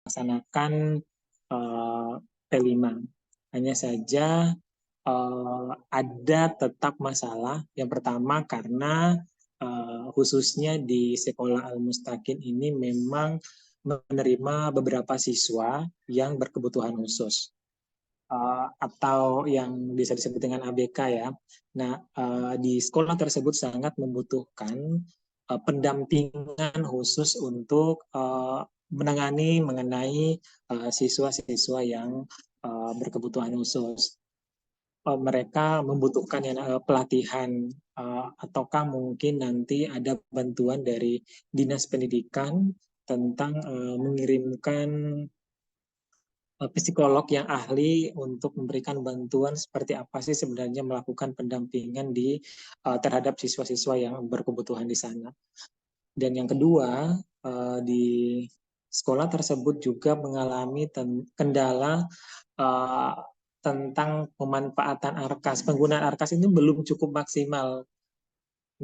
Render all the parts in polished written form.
melaksanakan P5. Hanya saja ada tetap masalah. Yang pertama karena khususnya di sekolah Al-Mustaqim ini memang menerima beberapa siswa yang berkebutuhan khusus atau yang bisa disebut dengan ABK ya. Nah, di sekolah tersebut sangat membutuhkan pendampingan khusus untuk menangani mengenai siswa-siswa yang berkebutuhan khusus. Mereka membutuhkan pelatihan ataukah mungkin nanti ada bantuan dari Dinas Pendidikan tentang mengirimkan psikolog yang ahli untuk memberikan bantuan seperti apa sih sebenarnya melakukan pendampingan terhadap siswa-siswa yang berkebutuhan di sana. Dan yang kedua, di sekolah tersebut juga mengalami kendala tentang pemanfaatan ARKAS. Penggunaan ARKAS ini belum cukup maksimal.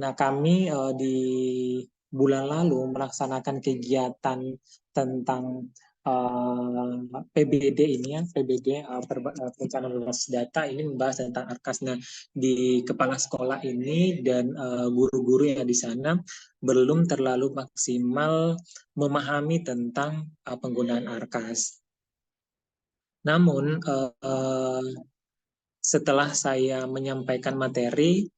Nah, kami di bulan lalu melaksanakan kegiatan tentang PBD ini ya, PBD perencanaan berbasis data ini membahas tentang ARKAS. Nah, di kepala sekolah ini dan guru-guru yang di sana belum terlalu maksimal memahami tentang penggunaan ARKAS. Namun setelah saya menyampaikan materi,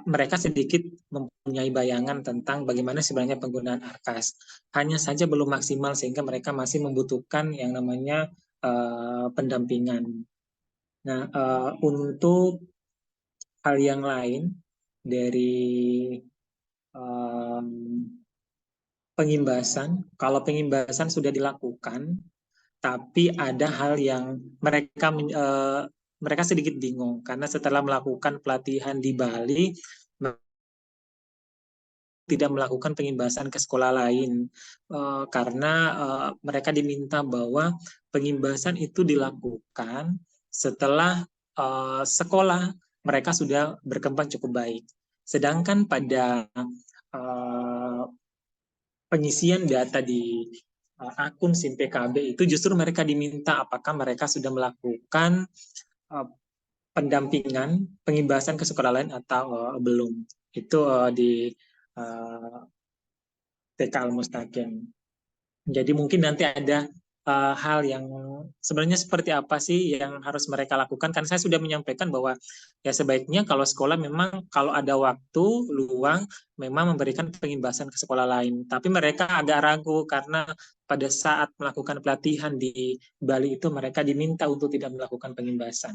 mereka sedikit mempunyai bayangan tentang bagaimana sebenarnya penggunaan ARKAS. Hanya saja belum maksimal sehingga mereka masih membutuhkan yang namanya pendampingan. Nah, untuk hal yang lain dari pengimbasan, kalau pengimbasan sudah dilakukan, tapi ada hal yang mereka sedikit bingung karena setelah melakukan pelatihan di Bali tidak melakukan pengimbasan ke sekolah lain karena mereka diminta bahwa pengimbasan itu dilakukan setelah sekolah mereka sudah berkembang cukup baik. Sedangkan pada pengisian data di akun SIM PKB itu justru mereka diminta apakah mereka sudah melakukan pendampingan, pengimbasan ke sekolah lain atau belum. Itu di TK Al-Mustaqim. Jadi mungkin nanti ada hal yang sebenarnya seperti apa sih yang harus mereka lakukan. Kan saya sudah menyampaikan bahwa ya sebaiknya kalau sekolah memang kalau ada waktu luang memang memberikan pengimbasan ke sekolah lain. Tapi mereka agak ragu karena pada saat melakukan pelatihan di Bali itu mereka diminta untuk tidak melakukan pengimbasan.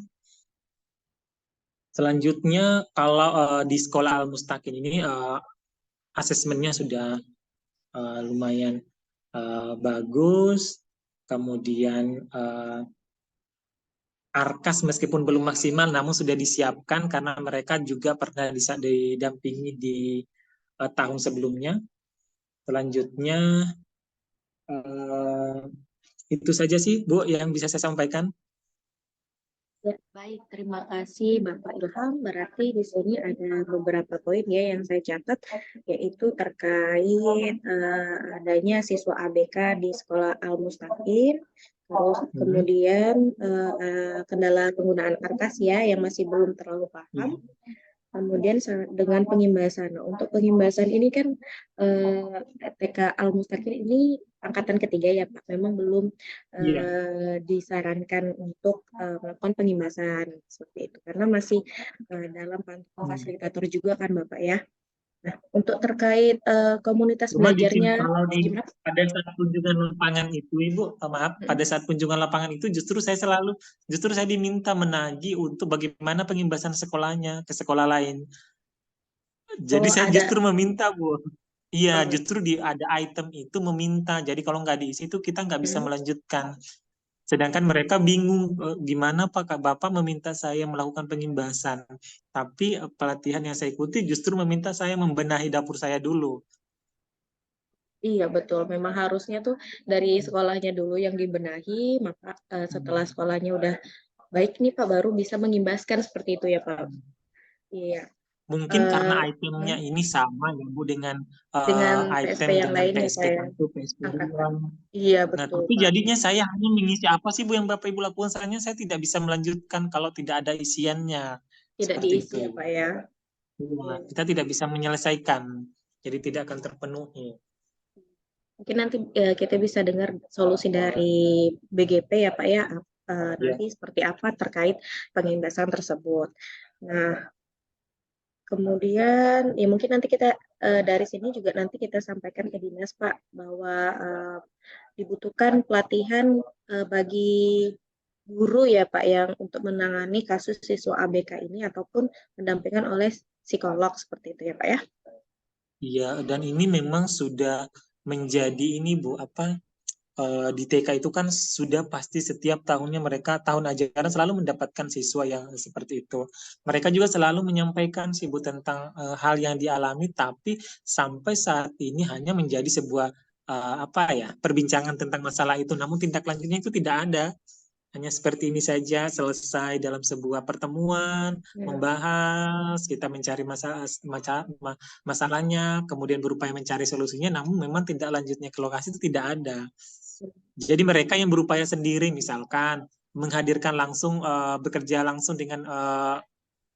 Selanjutnya kalau di sekolah Al-Mustaqim ini asesmennya sudah lumayan bagus, kemudian ARKAS meskipun belum maksimal namun sudah disiapkan karena mereka juga pernah didampingi di tahun sebelumnya. Selanjutnya itu saja sih Bu yang bisa saya sampaikan. Ya, baik, terima kasih Bapak Ilham. Berarti di sini ada beberapa poin ya yang saya catat, yaitu terkait adanya siswa ABK di sekolah Al-Mustaqim, terus kemudian kendala penggunaan ARKAS ya yang masih belum terlalu paham. Kemudian dengan pengimbasan. Nah, untuk pengimbasan ini kan TK Al-Mustaqim ini angkatan ketiga ya Pak. Memang belum disarankan untuk melakukan pengimbasan seperti itu karena masih dalam pantauan fasilitator juga kan Bapak ya. Nah, untuk terkait komunitas Cuma belajarnya kalau gimana? pada saat kunjungan lapangan itu, Ibu, maaf, pada saat kunjungan lapangan itu justru saya diminta menagih untuk bagaimana pengimbasan sekolahnya ke sekolah lain. Jadi saya ada justru meminta, Bu. Iya, justru ada item itu meminta. Jadi kalau nggak diisi itu kita nggak bisa melanjutkan. Sedangkan mereka bingung gimana Pak Bapak meminta saya melakukan pengimbasan, tapi pelatihan yang saya ikuti justru meminta saya membenahi dapur saya dulu. Iya betul, memang harusnya tuh dari sekolahnya dulu yang dibenahi, maka setelah sekolahnya udah baik nih Pak baru bisa mengimbaskan seperti itu ya Pak. Iya. Mungkin eh, karena itemnya ini sama ya Bu dengan dengan PSP item yang dengan lain ya Pak PSP ya, 1, PSP angkatan. 2. Iya Nah, betul tapi Pak. jadinya saya hanya mengisi apa sih Bu yang Bapak Ibu lakukan, soalnya saya tidak bisa melanjutkan kalau tidak ada isiannya. Tidak Seperti diisi itu ya Ibu. Pak ya. Iya, Iya. kita tidak bisa menyelesaikan, jadi tidak akan terpenuhi. Mungkin nanti kita bisa dengar solusi dari BGP ya Pak ya, Ya, nanti seperti apa terkait pengindasan tersebut. Nah, kemudian ya mungkin nanti kita dari sini juga nanti kita sampaikan ke dinas Pak bahwa dibutuhkan pelatihan bagi guru ya Pak yang untuk menangani kasus siswa ABK ini ataupun pendampingan oleh psikolog seperti itu ya Pak ya. iya, dan ini memang sudah menjadi ini Bu, apa di TK itu kan sudah pasti setiap tahunnya mereka tahun ajaran selalu mendapatkan siswa yang seperti itu. Mereka juga selalu menyampaikan sih Bu tentang hal yang dialami, tapi sampai saat ini hanya menjadi sebuah apa ya perbincangan tentang masalah itu, namun tindak lanjutnya itu tidak ada. Hanya seperti ini saja, selesai dalam sebuah pertemuan, Ya. membahas, kita mencari masalahnya, kemudian berupaya mencari solusinya, namun memang tindak lanjutnya ke lokasi itu tidak ada. Jadi mereka yang berupaya sendiri, misalkan menghadirkan langsung, bekerja langsung dengan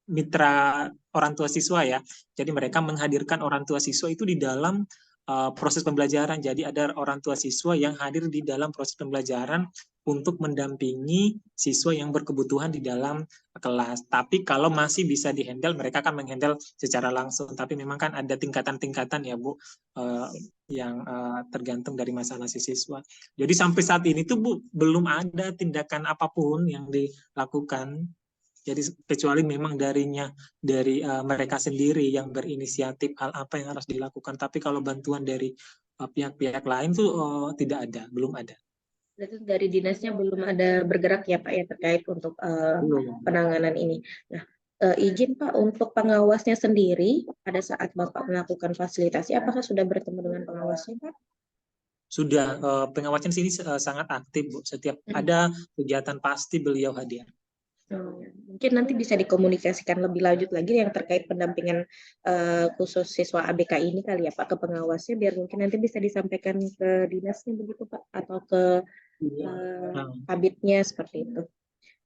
mitra orang tua siswa ya. Jadi mereka menghadirkan orang tua siswa itu di dalam proses pembelajaran. Jadi ada orang tua siswa yang hadir di dalam proses pembelajaran untuk mendampingi siswa yang berkebutuhan di dalam kelas. Tapi kalau masih bisa dihandle, mereka akan menghandle secara langsung. Tapi memang kan ada tingkatan-tingkatan ya Bu, yang tergantung dari masalah si siswa. Jadi sampai saat ini tuh Bu, belum ada tindakan apapun yang dilakukan. Jadi kecuali memang dari mereka sendiri yang berinisiatif hal apa yang harus dilakukan. Tapi kalau bantuan dari pihak-pihak lain tuh tidak ada, belum ada. Berarti dari dinasnya belum ada bergerak ya Pak ya terkait untuk Belum. penanganan ini. Nah, izin Pak untuk pengawasnya sendiri pada saat Bapak melakukan fasilitasi, apakah sudah bertemu dengan pengawasnya Pak? Sudah pengawasan sini sangat aktif, Bu. Setiap Hmm. ada kegiatan pasti beliau hadir. Mungkin nanti bisa dikomunikasikan lebih lanjut lagi yang terkait pendampingan khusus siswa ABK ini kali ya Pak ke pengawasnya biar mungkin nanti bisa disampaikan ke dinasnya begitu Pak atau ke Iya. Nah, kabitnya seperti itu.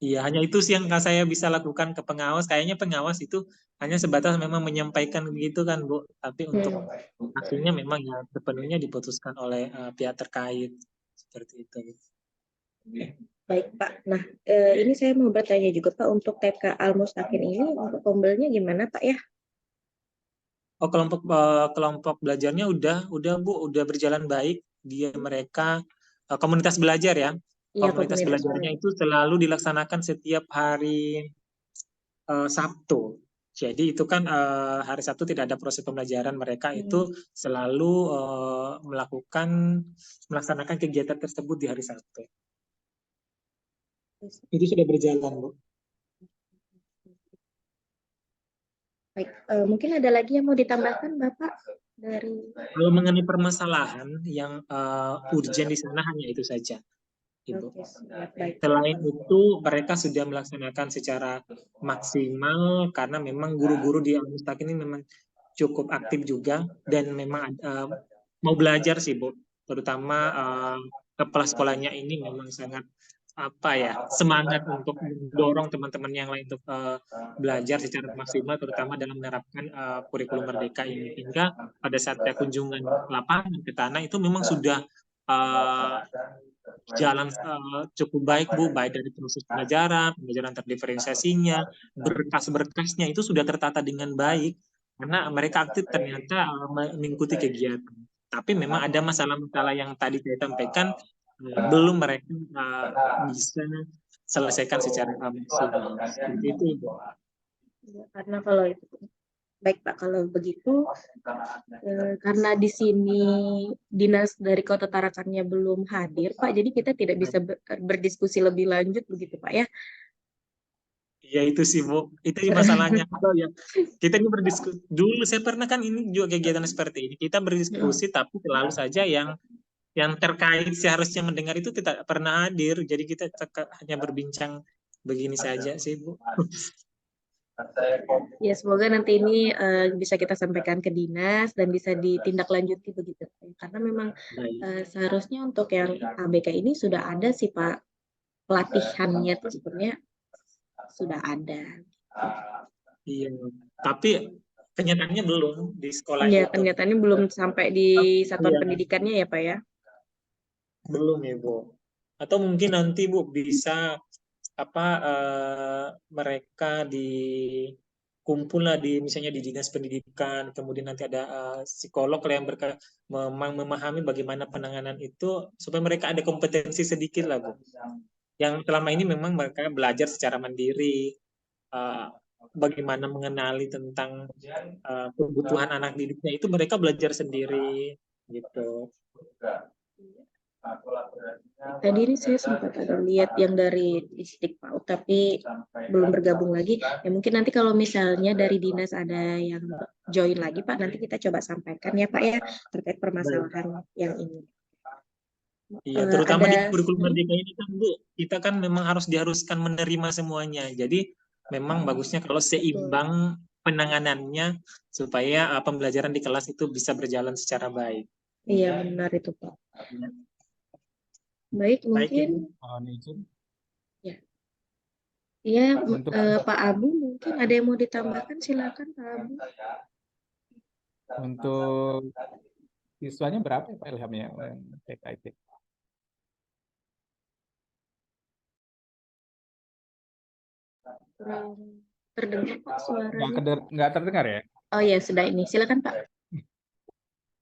iya, hanya itu sih yang saya bisa lakukan ke pengawas. Kayaknya pengawas itu hanya sebatas memang menyampaikan begitu kan, Bu. Tapi untuk akhirnya memang ya sepenuhnya diputuskan oleh pihak terkait seperti itu. Baik Pak. Nah, ini saya mau bertanya juga Pak untuk TK Al Mustaqim ini untuk pembelinya gimana Pak ya? Oh, kelompok belajarnya udah Bu, udah berjalan baik. Mereka komunitas belajar ya. Iya Komunitas komunitas belajarnya belajar. itu selalu dilaksanakan setiap hari Sabtu. Jadi itu kan hari Sabtu tidak ada proses pembelajaran, mereka itu Hmm. selalu melaksanakan kegiatan tersebut di hari Sabtu. Itu sudah berjalan, Bu. Baik, mungkin ada lagi yang mau ditambahkan Bapak dari. Kalau mengenai permasalahan yang urgent di sana hanya itu saja, Ibu. Oke, siap. Baik Pak. Selain itu, mereka sudah melaksanakan secara maksimal karena memang guru-guru di Al-Mustaq ini memang cukup aktif juga dan memang mau belajar sih, Bu. Terutama kepala sekolahnya ini memang sangat apa ya semangat untuk mendorong teman-teman yang lain untuk belajar secara maksimal, terutama dalam menerapkan kurikulum merdeka ini. Hingga pada saat saya kunjungan lapangan ke tanah itu memang sudah uh, jalan cukup baik Bu, baik dari proses pembelajaran terdiferensiasinya, berkas-berkasnya itu sudah tertata dengan baik karena mereka aktif ternyata mengikuti kegiatan. Tapi memang ada masalah-masalah yang tadi saya sampaikan belum mereka bisa selesaikan secara maksimal. Seperti itu, Ibu. Ya, karena kalau itu baik Pak, kalau begitu karena di sini dinas dari Kota Tarakannya belum hadir Pak, jadi kita tidak bisa berdiskusi lebih lanjut begitu Pak ya. Ya itu sih Bu, itu masalahnya. Atau ya kita ini berdiskusi dulu. Saya pernah kan ini juga kegiatan seperti ini. Kita berdiskusi tapi selalu saja yang terkait seharusnya mendengar itu tidak pernah hadir. Jadi kita hanya berbincang begini saja sih Bu. Ya, semoga nanti ini bisa kita sampaikan ke dinas dan bisa ditindaklanjuti begitu. Karena memang Baik. seharusnya untuk yang ABK ini sudah ada sih Pak, pelatihannya tuh sebenarnya sudah ada. Iya. Tapi kenyataannya belum di sekolah Ya, itu. kenyataannya belum sampai di satuan Iya, pendidikannya ya Pak ya. belum ya Bu. Atau mungkin nanti Bu bisa apa mereka kumpul lah di misalnya di dinas pendidikan, kemudian nanti ada psikolog lah yang memang memahami bagaimana penanganan itu supaya mereka ada kompetensi sedikit lah Bu. Yang selama ini memang mereka belajar secara mandiri, uh, bagaimana mengenali tentang kebutuhan anak didiknya itu mereka belajar sendiri gitu. Tadi ini saya sempat ada lihat yang dari distrik PAUD, tapi belum bergabung lagi. Ya mungkin nanti kalau misalnya dari dinas ada yang join lagi Pak, nanti kita coba sampaikan ya Pak ya terkait Baik. permasalahan yang ini. Iya, terutama di Ada kurikulum merdeka ini kan Bu, kita kan memang diharuskan menerima semuanya. Jadi memang bagusnya kalau betul. seimbang penanganannya supaya pembelajaran di kelas itu bisa berjalan secara baik. Iya benar itu Pak. Ya. Baik, Baik mungkin Ibu. Mohon izin ya. Iya, untuk Pak Abu mungkin ada yang mau ditambahkan, silakan Pak Abu. untuk siswanya berapa ya Pak Ilham ya TKIT? Kurang terdengar Pak suaranya. Nggak terdengar ya? Oh ya, sudah ini. Silakan Pak.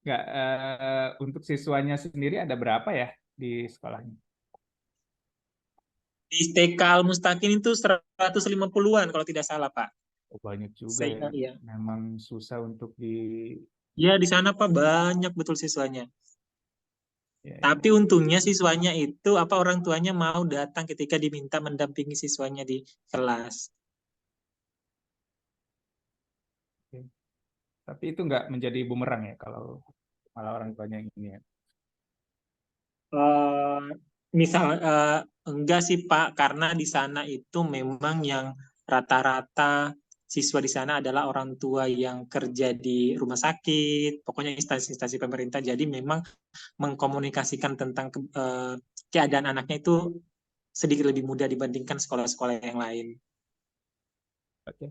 Nggak, untuk siswanya sendiri ada berapa ya di sekolahnya? Di TK Al Mustaqim itu 150-an kalau tidak salah Pak. Oh, banyak juga ya. Iya. Memang susah untuk Ya di sana Pak banyak betul siswanya. ya, Tapi untungnya siswanya itu orang tuanya mau datang ketika diminta mendampingi siswanya di kelas. ya. Tapi itu nggak menjadi bumerang ya kalau malah orang tuanya yang ini ya. Eh, misal enggak sih Pak, karena di sana itu memang yang rata-rata siswa di sana adalah orang tua yang kerja di rumah sakit, pokoknya instansi-instansi pemerintah. Jadi memang mengkomunikasikan tentang keadaan anaknya itu sedikit lebih mudah dibandingkan sekolah-sekolah yang lain. Oke.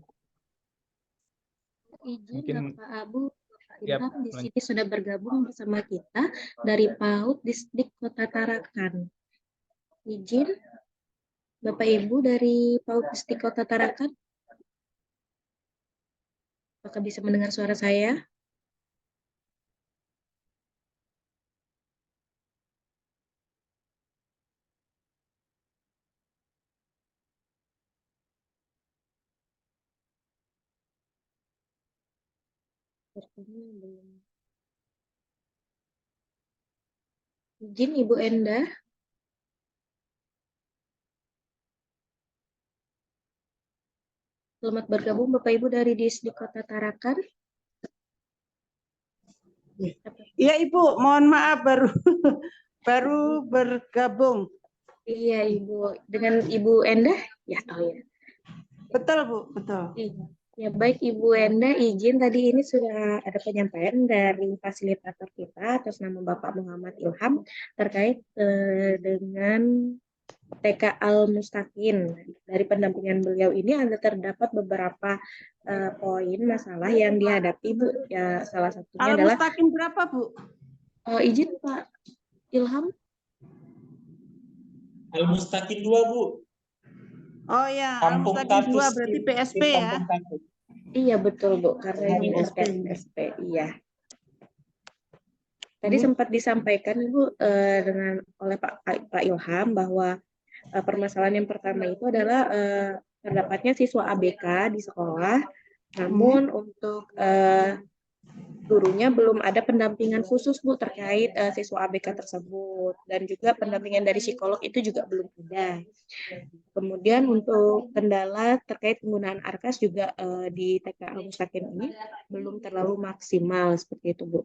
Izin Mungkin Bapak Abu, Bapak ya Ilham di sini sudah bergabung bersama kita dari PAUD Distrik Kota Tarakan. Izin Bapak Ibu dari PAUD Distrik Kota Tarakan, apakah bisa mendengar suara saya? Sepertinya belum. Izin Ibu Endah. Selamat bergabung Bapak Ibu dari Distrik Kota Tarakan. Iya Ibu, mohon maaf baru bergabung. Iya Ibu, dengan Ibu Endah? Ya, oh ya. Betul Bu, betul. Iya. Ya baik Ibu Endah, izin tadi ini sudah ada penyampaian dari fasilitator kita atas nama Bapak Muhammad Ilham terkait dengan TK Al Mustaqim. Dari pendampingan beliau ini ada terdapat beberapa poin masalah yang dihadapi Bu. Ya salah satunya Al adalah Mustaqim berapa Bu? izin Pak Ilham. Al Mustaqim 2 Bu. Oh ya, Al Kampung Mustaqim 2 Tatus. berarti PSP ya. Kampung Tatus. Iya betul Bu, karena ini SP, iya. Tadi sempat disampaikan Ibu oleh Pak Ilham bahwa permasalahan yang pertama itu adalah terdapatnya siswa ABK di sekolah, namun untuk gurunya belum ada pendampingan khusus Bu terkait siswa ABK tersebut, dan juga pendampingan dari psikolog itu juga belum ada. Kemudian untuk kendala terkait penggunaan ARKAS juga di TK Al Mustaqim ini belum terlalu maksimal seperti itu Bu.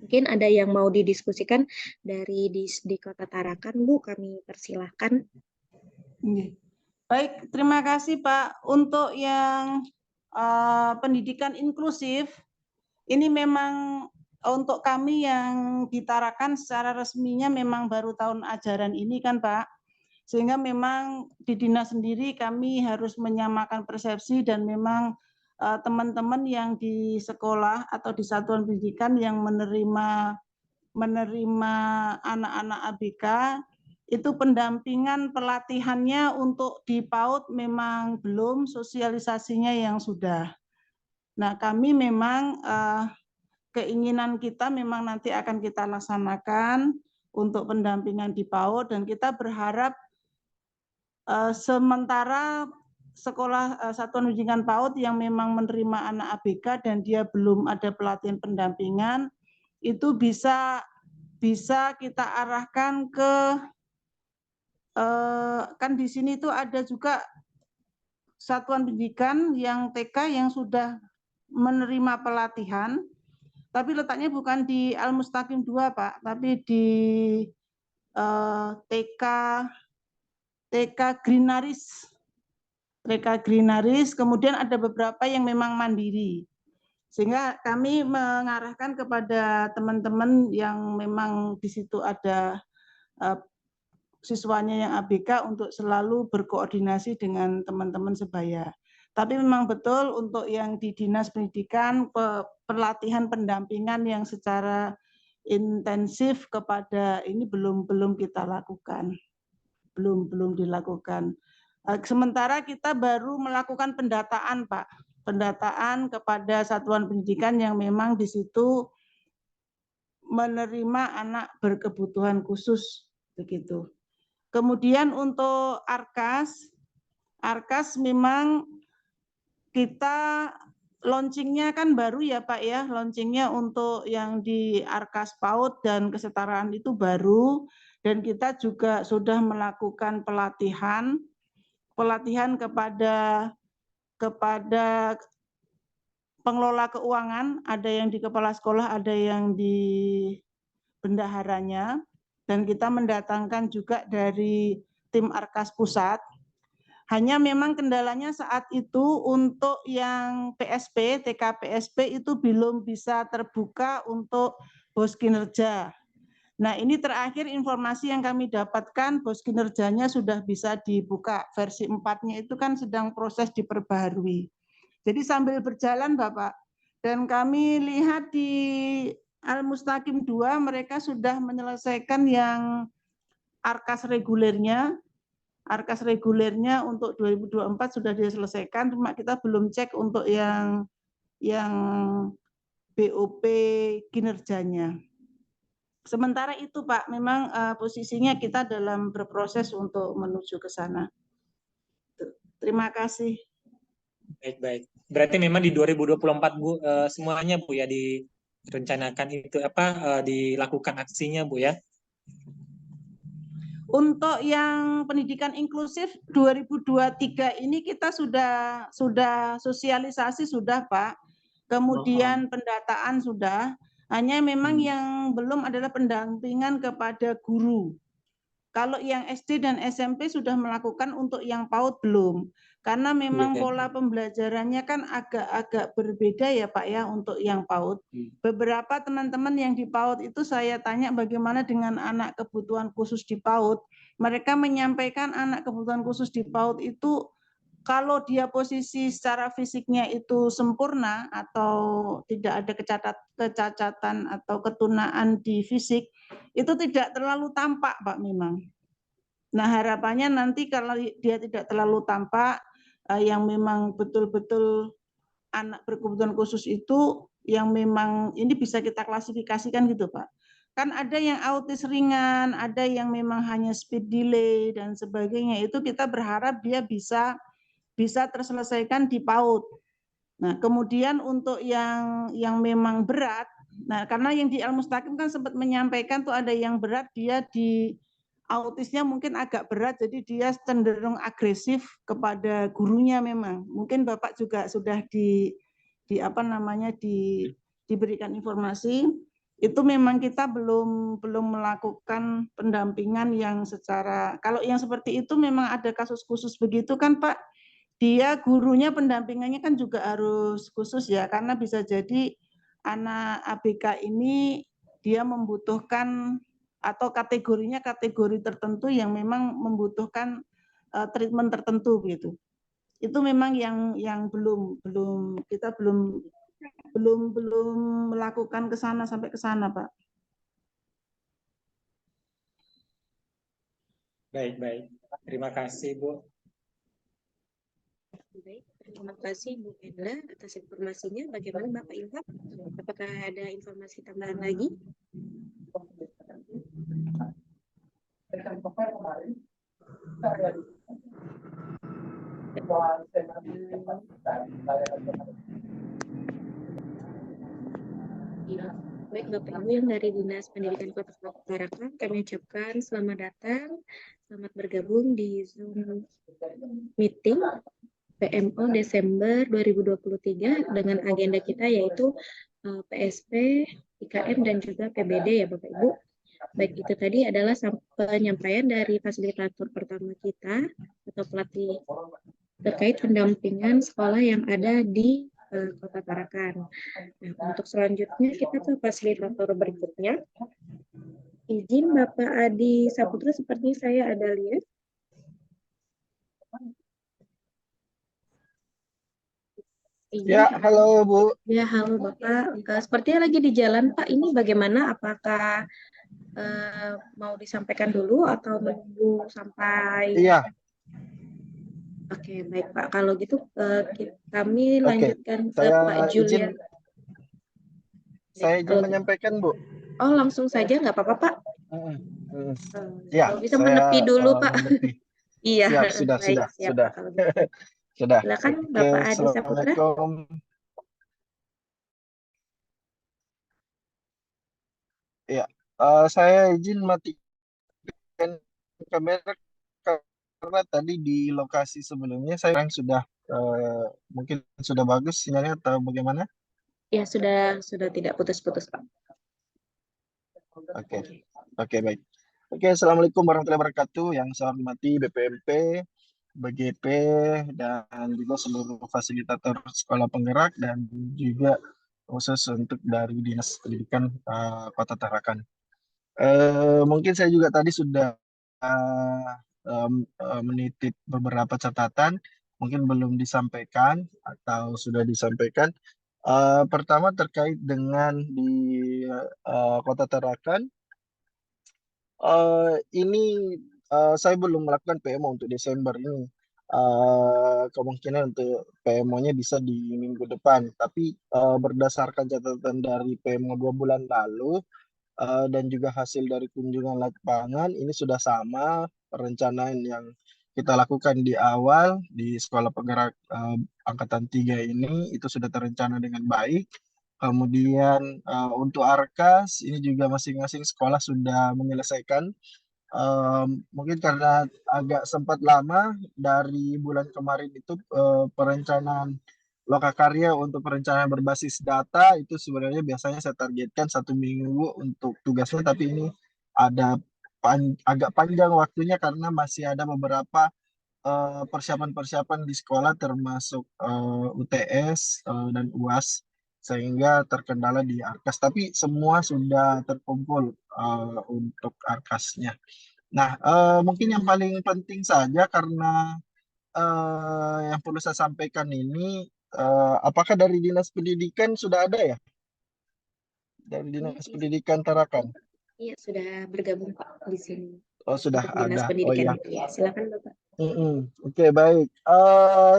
Mungkin ada yang mau didiskusikan dari di Kota Tarakan Bu, kami persilahkan. Baik, terima kasih Pak. Untuk yang pendidikan inklusif ini memang untuk kami yang ditarakan secara resminya memang baru tahun ajaran ini kan Pak. Sehingga memang di dinas sendiri kami harus menyamakan persepsi dan memang teman-teman yang di sekolah atau di satuan pendidikan yang menerima anak-anak ABK itu pendampingan pelatihannya untuk di PAUD memang belum, sosialisasinya yang sudah. Nah, kami memang keinginan kita memang nanti akan kita laksanakan untuk pendampingan di PAUD dan kita berharap sementara sekolah satuan pendidikan PAUD yang memang menerima anak ABK dan dia belum ada pelatihan pendampingan itu bisa kita arahkan ke kan di sini tuh ada juga satuan pendidikan yang TK yang sudah menerima pelatihan, tapi letaknya bukan di Al-Mustaqim 2, Pak, tapi di TK Greenaris. TK Greenaris, kemudian ada beberapa yang memang mandiri. Sehingga kami mengarahkan kepada teman-teman yang memang di situ ada siswanya yang ABK untuk selalu berkoordinasi dengan teman-teman sebaya. Tapi memang betul untuk yang di dinas pendidikan pelatihan pendampingan yang secara intensif kepada ini belum kita lakukan. Belum dilakukan. Sementara kita baru melakukan pendataan, Pak. Pendataan kepada satuan pendidikan yang memang di situ menerima anak berkebutuhan khusus begitu. Kemudian untuk Arkas memang kita launchingnya kan baru ya Pak ya, launchingnya untuk yang di Arkas PAUD dan kesetaraan itu baru, dan kita juga sudah melakukan pelatihan kepada pengelola keuangan, ada yang di kepala sekolah, ada yang di bendaharanya, dan kita mendatangkan juga dari tim Arkas Pusat. Hanya memang kendalanya saat itu untuk yang PSP, TK PSP itu belum bisa terbuka untuk bos kinerja. Nah, ini terakhir informasi yang kami dapatkan, bos kinerjanya sudah bisa dibuka. Versi 4-nya itu kan sedang proses diperbaharui. Jadi sambil berjalan Bapak, dan kami lihat di Al-Mustaqim 2 mereka sudah menyelesaikan yang Arkas regulernya. Arkas regulernya untuk 2024 sudah diselesaikan, cuma kita belum cek untuk yang BOP kinerjanya. Sementara itu Pak, memang posisinya kita dalam berproses untuk menuju ke sana. Terima kasih. Baik. Berarti memang di 2024 Bu semuanya Bu ya direncanakan itu dilakukan aksinya Bu ya. Untuk yang pendidikan inklusif 2023 ini kita sudah sosialisasi sudah Pak. Kemudian pendataan sudah. Hanya memang yang belum adalah pendampingan kepada guru. Kalau yang SD dan SMP sudah melakukan, untuk yang PAUD belum. Karena memang pola pembelajarannya kan agak berbeda ya Pak ya untuk yang PAUD. Beberapa teman-teman yang di PAUD itu saya tanya bagaimana dengan anak kebutuhan khusus di PAUD. Mereka menyampaikan anak kebutuhan khusus di PAUD itu kalau dia posisi secara fisiknya itu sempurna atau tidak ada kecacatan atau ketunaan di fisik, itu tidak terlalu tampak Pak memang. Nah harapannya nanti kalau dia tidak terlalu tampak, yang memang betul-betul anak berkebutuhan khusus itu yang memang ini bisa kita klasifikasikan gitu Pak. Kan ada yang autis ringan, ada yang memang hanya speed delay dan sebagainya, itu kita berharap dia bisa terselesaikan di PAUD. Nah, kemudian untuk yang memang berat, nah karena yang di Al-Mustaqim kan sempat menyampaikan tuh ada yang berat, dia di autisnya mungkin agak berat, jadi dia cenderung agresif kepada gurunya memang. Mungkin Bapak juga sudah diberikan informasi, itu memang kita belum melakukan pendampingan yang secara, kalau yang seperti itu memang ada kasus khusus begitu kan Pak, dia gurunya pendampingannya kan juga harus khusus ya, karena bisa jadi anak ABK ini dia membutuhkan atau kategorinya kategori tertentu yang memang membutuhkan treatment tertentu gitu. Itu memang yang kita belum melakukan ke sana sampai ke sana, Pak. Baik. Terima kasih, Bu. Baik, terima kasih Bu Enda atas informasinya. Bagaimana Bapak Ilham? Apakah ada informasi tambahan lagi? Baik Bapak Ibu yang dari Dinas Pendidikan Kota Tarakan, kami ucapkan selamat datang, selamat bergabung di Zoom meeting PMO Desember 2023 dengan agenda kita yaitu PSP, IKM, dan juga PBD ya Bapak Ibu. Baik, itu tadi adalah penyampaian dari fasilitator pertama kita atau pelatih terkait pendampingan sekolah yang ada di Kota Tarakan. Nah, untuk selanjutnya kita ke fasilitator berikutnya. Izin Bapak Adi Saputra, seperti saya ada lihat. Ya, halo Bu. Ya, halo Bapak. Sepertinya lagi di jalan Pak. Ini bagaimana? Apakah mau disampaikan dulu atau menunggu sampai? Iya. Oke, baik Pak. Kalau gitu kami Oke, lanjutkan ke saya Pak Julian. Saya izin menyampaikan Bu. Oh, langsung saja nggak apa-apa Pak? Ya, Kalau bisa saya menepi dulu Pak. menepi. Iya, Siap, sudah, baik, sudah, siap, sudah. Pak, kalau gitu. Sudah. Silakan Oke, Bapak Adi Saputra. Assalamualaikum. Ya, saya izin matikan kamera karena tadi di lokasi sebelumnya saya sudah mungkin sudah bagus sinyalnya atau bagaimana? Ya, sudah tidak putus-putus Pak. Oke, baik. Oke, Assalamualaikum warahmatullahi wabarakatuh. Yang saya hormati BPMP, BGP, dan juga seluruh fasilitator sekolah penggerak dan juga khusus untuk dari Dinas Pendidikan Kota Tarakan. Mungkin saya juga tadi sudah menitip beberapa catatan, mungkin belum disampaikan atau sudah disampaikan. Pertama terkait dengan di Kota Tarakan, ini saya belum melakukan PMO untuk Desember ini. Kemungkinan untuk PMO-nya bisa di minggu depan. Tapi berdasarkan catatan dari PMO 2 bulan lalu dan juga hasil dari kunjungan lapangan, ini sudah sama perencanaan yang kita lakukan di awal di Sekolah Penggerak Angkatan 3 ini, itu sudah terencana dengan baik. Kemudian untuk Arkas, ini juga masing-masing sekolah sudah menyelesaikan. Mungkin karena agak sempat lama dari bulan kemarin itu perencanaan lokakarya untuk perencanaan berbasis data itu sebenarnya biasanya saya targetkan 1 minggu untuk tugasnya, tapi ini ada agak panjang waktunya karena masih ada beberapa persiapan-persiapan di sekolah termasuk UTS dan UAS sehingga terkendala di Arkas, tapi semua sudah terkumpul untuk Arkasnya. Nah, mungkin yang paling penting saja karena yang perlu saya sampaikan ini, apakah dari Dinas Pendidikan sudah ada ya? Dari Dinas Pendidikan Tarakan? Iya, sudah bergabung Pak di sini. Oh, sudah Untuk Dinas ada. Oh Pendidikan. iya. Ya, silakan Bapak. Oke, baik.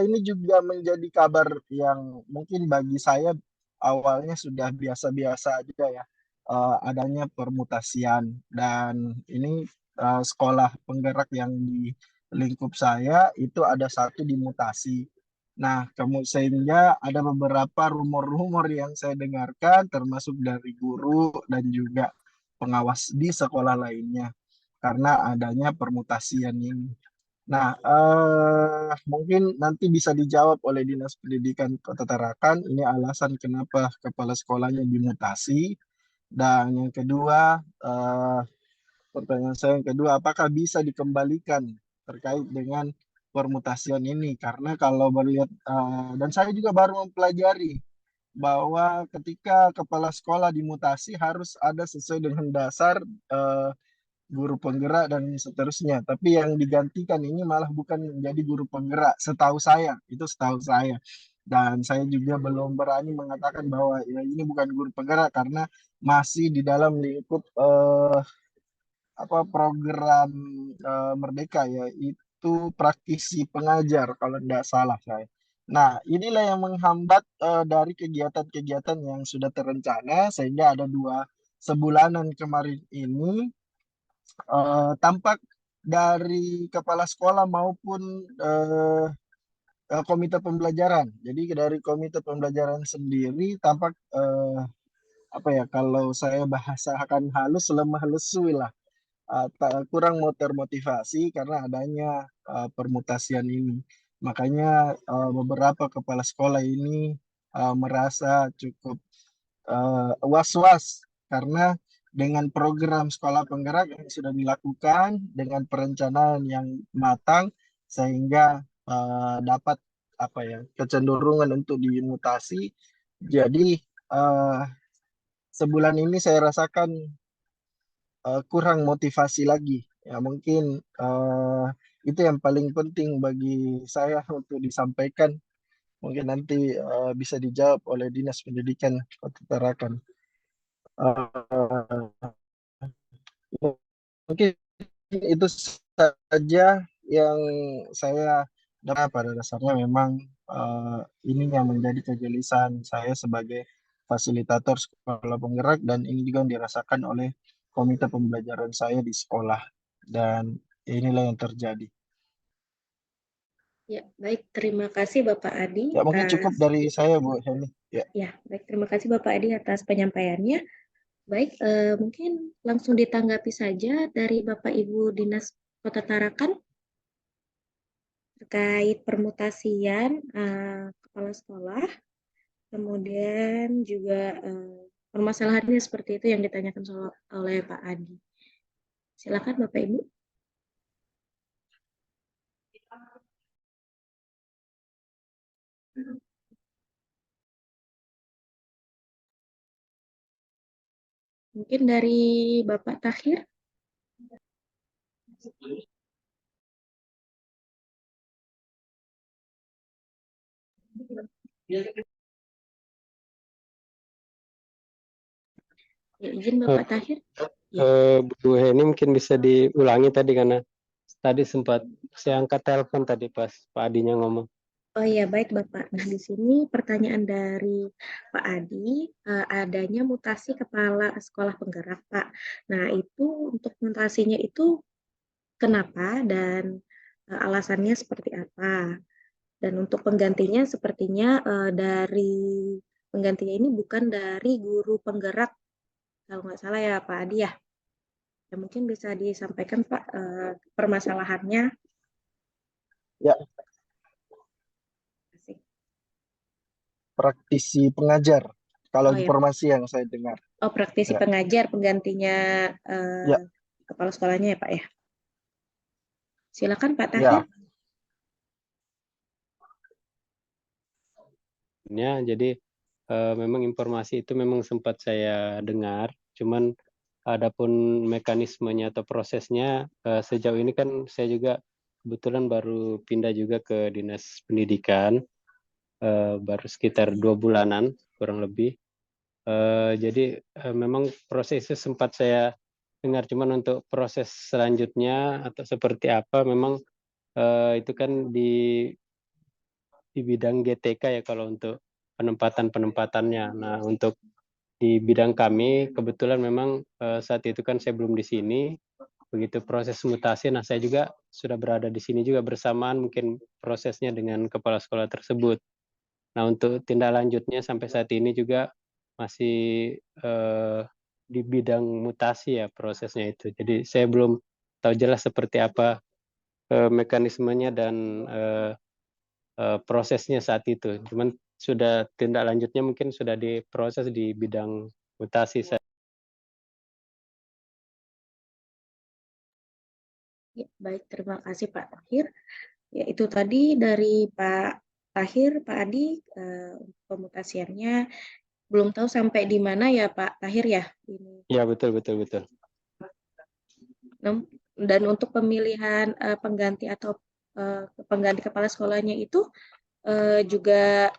Ini juga menjadi kabar yang mungkin bagi saya awalnya sudah biasa-biasa aja ya. Adanya permutasian dan ini sekolah penggerak yang di lingkup saya itu ada satu dimutasi. Nah, sehingga ada beberapa rumor-rumor yang saya dengarkan termasuk dari guru dan juga pengawas di sekolah lainnya karena adanya permutasian ini. Nah, mungkin nanti bisa dijawab oleh Dinas Pendidikan Kota Tarakan. Ini alasan kenapa kepala sekolahnya dimutasi. Dan yang kedua, pertanyaan saya yang kedua, apakah bisa dikembalikan terkait dengan permutasian ini, karena kalau melihat dan saya juga baru mempelajari bahwa ketika kepala sekolah dimutasi harus ada sesuai dengan dasar eh, guru penggerak dan seterusnya. Tapi yang digantikan ini malah bukan menjadi guru penggerak, setahu saya, itu setahu saya. Dan saya juga belum berani mengatakan bahwa ya, ini bukan guru penggerak karena masih di dalam lingkup program Merdeka, yaitu praktisi pengajar kalau tidak salah saya. Nah, inilah yang menghambat dari kegiatan-kegiatan yang sudah terencana, sehingga ada 2 sebulanan kemarin ini tampak dari kepala sekolah maupun komite pembelajaran. Jadi dari komite pembelajaran sendiri tampak kalau saya bahasakan halus, lemah lesu lah, kurang termotivasi karena adanya permutasian ini. Makanya beberapa kepala sekolah ini merasa cukup was-was karena dengan program sekolah penggerak yang sudah dilakukan dengan perencanaan yang matang, sehingga dapat kecenderungan untuk dimutasi. Jadi sebulan ini saya rasakan kurang motivasi lagi. Ya mungkin itu yang paling penting bagi saya untuk disampaikan. Mungkin nanti bisa dijawab oleh Dinas Pendidikan Kota Tarakan. Uh, Mungkin itu saja yang saya dapat. Pada dasarnya memang ini yang menjadi kegelisahan saya sebagai fasilitator sekolah penggerak, dan ini juga yang dirasakan oleh komite pembelajaran saya di sekolah, dan inilah yang terjadi. Ya, baik. Terima kasih Bapak Adi Ya mungkin cukup atas dari saya, Bu Heni. ya, baik. Terima kasih Bapak Adi atas penyampaiannya. Baik, mungkin langsung ditanggapi saja dari Bapak Ibu Dinas Kota Tarakan terkait permutasian kepala sekolah, kemudian juga permasalahannya seperti itu yang ditanyakan oleh Pak Adi. Silakan Bapak Ibu. Mungkin dari Bapak Tahir. Ya, izin Bapak Tahir. Bu Heni mungkin bisa diulangi tadi karena tadi sempat saya angkat telepon tadi pas Pak Adinya ngomong. Oh iya, baik Bapak. Nah, di sini pertanyaan dari Pak Adi, adanya mutasi kepala sekolah penggerak, Pak. Nah, itu untuk mutasinya itu kenapa dan alasannya seperti apa? Dan untuk penggantinya sepertinya dari penggantinya ini bukan dari guru penggerak, kalau nggak salah ya Pak Adi ya. Ya mungkin bisa disampaikan Pak permasalahannya. Ya, Asik. praktisi pengajar kalau Oh ya, informasi yang saya dengar. oh praktisi Ya. pengajar penggantinya Ya. kepala sekolahnya ya Pak ya. Silakan Pak Ya. Tahir. Ya, jadi memang informasi itu memang sempat saya dengar, cuman adapun mekanismenya atau prosesnya sejauh ini kan saya juga kebetulan baru pindah juga ke Dinas Pendidikan, baru sekitar 2 bulanan kurang lebih. Jadi memang prosesnya sempat saya dengar, cuman untuk proses selanjutnya atau seperti apa memang itu kan di bidang GTK ya kalau untuk penempatannya. Nah, untuk di bidang kami kebetulan memang saat itu kan saya belum di sini. Begitu proses mutasi, nah saya juga sudah berada di sini juga bersamaan mungkin prosesnya dengan kepala sekolah tersebut. Nah, untuk tindak lanjutnya sampai saat ini juga masih di bidang mutasi ya prosesnya itu. Jadi saya belum tahu jelas seperti apa mekanismenya dan prosesnya saat itu. Cuman sudah tindak lanjutnya mungkin sudah diproses di bidang mutasi. Ya, baik, terima kasih Pak Tahir. Ya, itu tadi dari Pak Tahir, Pak Adi, pemutasiannya belum tahu sampai di mana ya Pak Tahir ya. Ini. Ya, betul. Dan untuk pemilihan pengganti atau pengganti kepala sekolahnya itu juga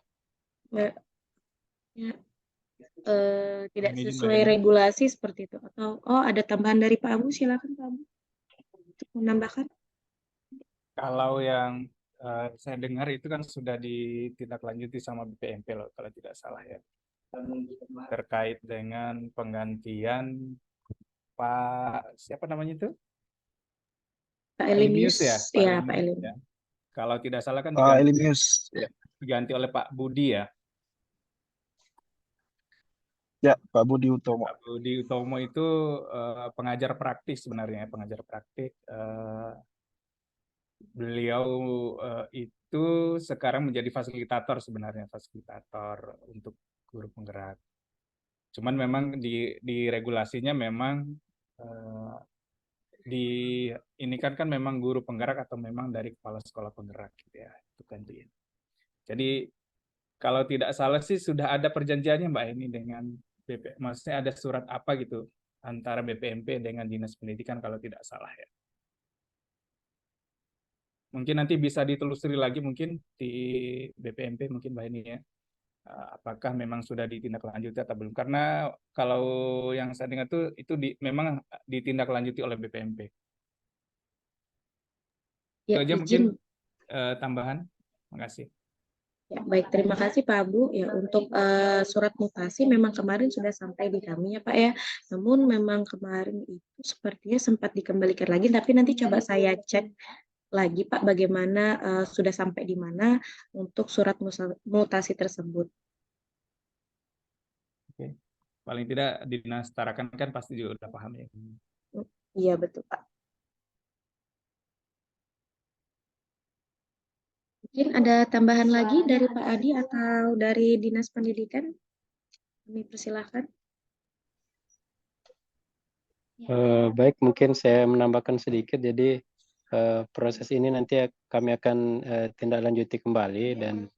tidak Mohon izin, Mbak sesuai Eni. regulasi seperti itu. Atau ada tambahan dari Pak Abu, silakan Pak Abu untuk menambahkan. Kalau yang saya dengar itu kan sudah ditindaklanjuti sama BPMP loh, kalau tidak salah ya. Terkait dengan penggantian Pak, siapa namanya itu? Pak Elimius ya? Elimius, ya Pak Elimius Elimius. ya. Kalau tidak salah kan Elimius. Ya. diganti oleh Pak Budi ya. Ya, Pak Budi Utomo. Pak Budi Utomo itu pengajar praktis sebenarnya, pengajar praktik. Beliau itu sekarang menjadi fasilitator sebenarnya, fasilitator untuk guru penggerak. Cuman memang di regulasinya memang ini kan memang guru penggerak atau memang dari kepala sekolah penggerak gitu ya, itu kan dia. Jadi kalau tidak salah sih sudah ada perjanjiannya Mbak ini dengan BP, maksudnya ada surat apa gitu antara BPMP dengan Dinas Pendidikan kalau tidak salah ya. Mungkin nanti bisa ditelusuri lagi mungkin di BPMP mungkin Mbak ini ya. Apakah memang sudah ditindaklanjuti atau belum? Karena kalau yang saya dengar itu memang ditindaklanjuti oleh BPMP. Ya, Itu aja mungkin tambahan. Terima kasih. Ya, baik, terima kasih Pak Abu. Ya, untuk surat mutasi memang kemarin sudah sampai di kami ya Pak ya. Namun memang kemarin itu sepertinya sempat dikembalikan lagi, tapi nanti coba saya cek lagi Pak bagaimana sudah sampai di mana untuk surat mutasi tersebut. Oke. Paling tidak Dinas Tarakan kan pasti juga udah paham ya. Iya betul Pak. Mungkin ada tambahan lagi dari Pak Adi atau dari Dinas Pendidikan? Kami persilahkan. Baik, mungkin saya menambahkan sedikit. Jadi proses ini nanti kami akan tindak lanjuti kembali dan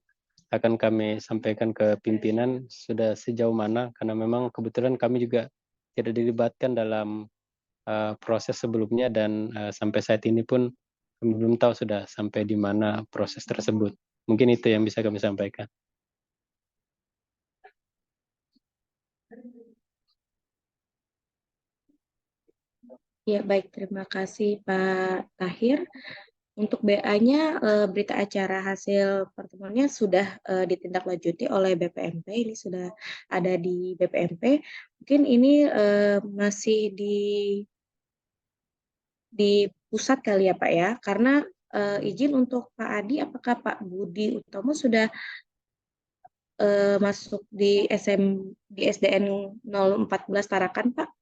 akan kami sampaikan ke pimpinan sudah sejauh mana, karena memang kebetulan kami juga tidak dilibatkan dalam proses sebelumnya dan sampai saat ini pun kami belum tahu sudah sampai di mana proses tersebut. Mungkin itu yang bisa kami sampaikan. Ya, baik. Terima kasih Pak Tahir. Untuk BA-nya, berita acara hasil pertemuannya sudah ditindaklanjuti oleh BPMP. Ini sudah ada di BPMP. Mungkin ini masih di pusat kali ya Pak ya. Karena izin untuk Pak Adi, apakah Pak Budi Utomo sudah masuk di SDN 014 Tarakan Pak?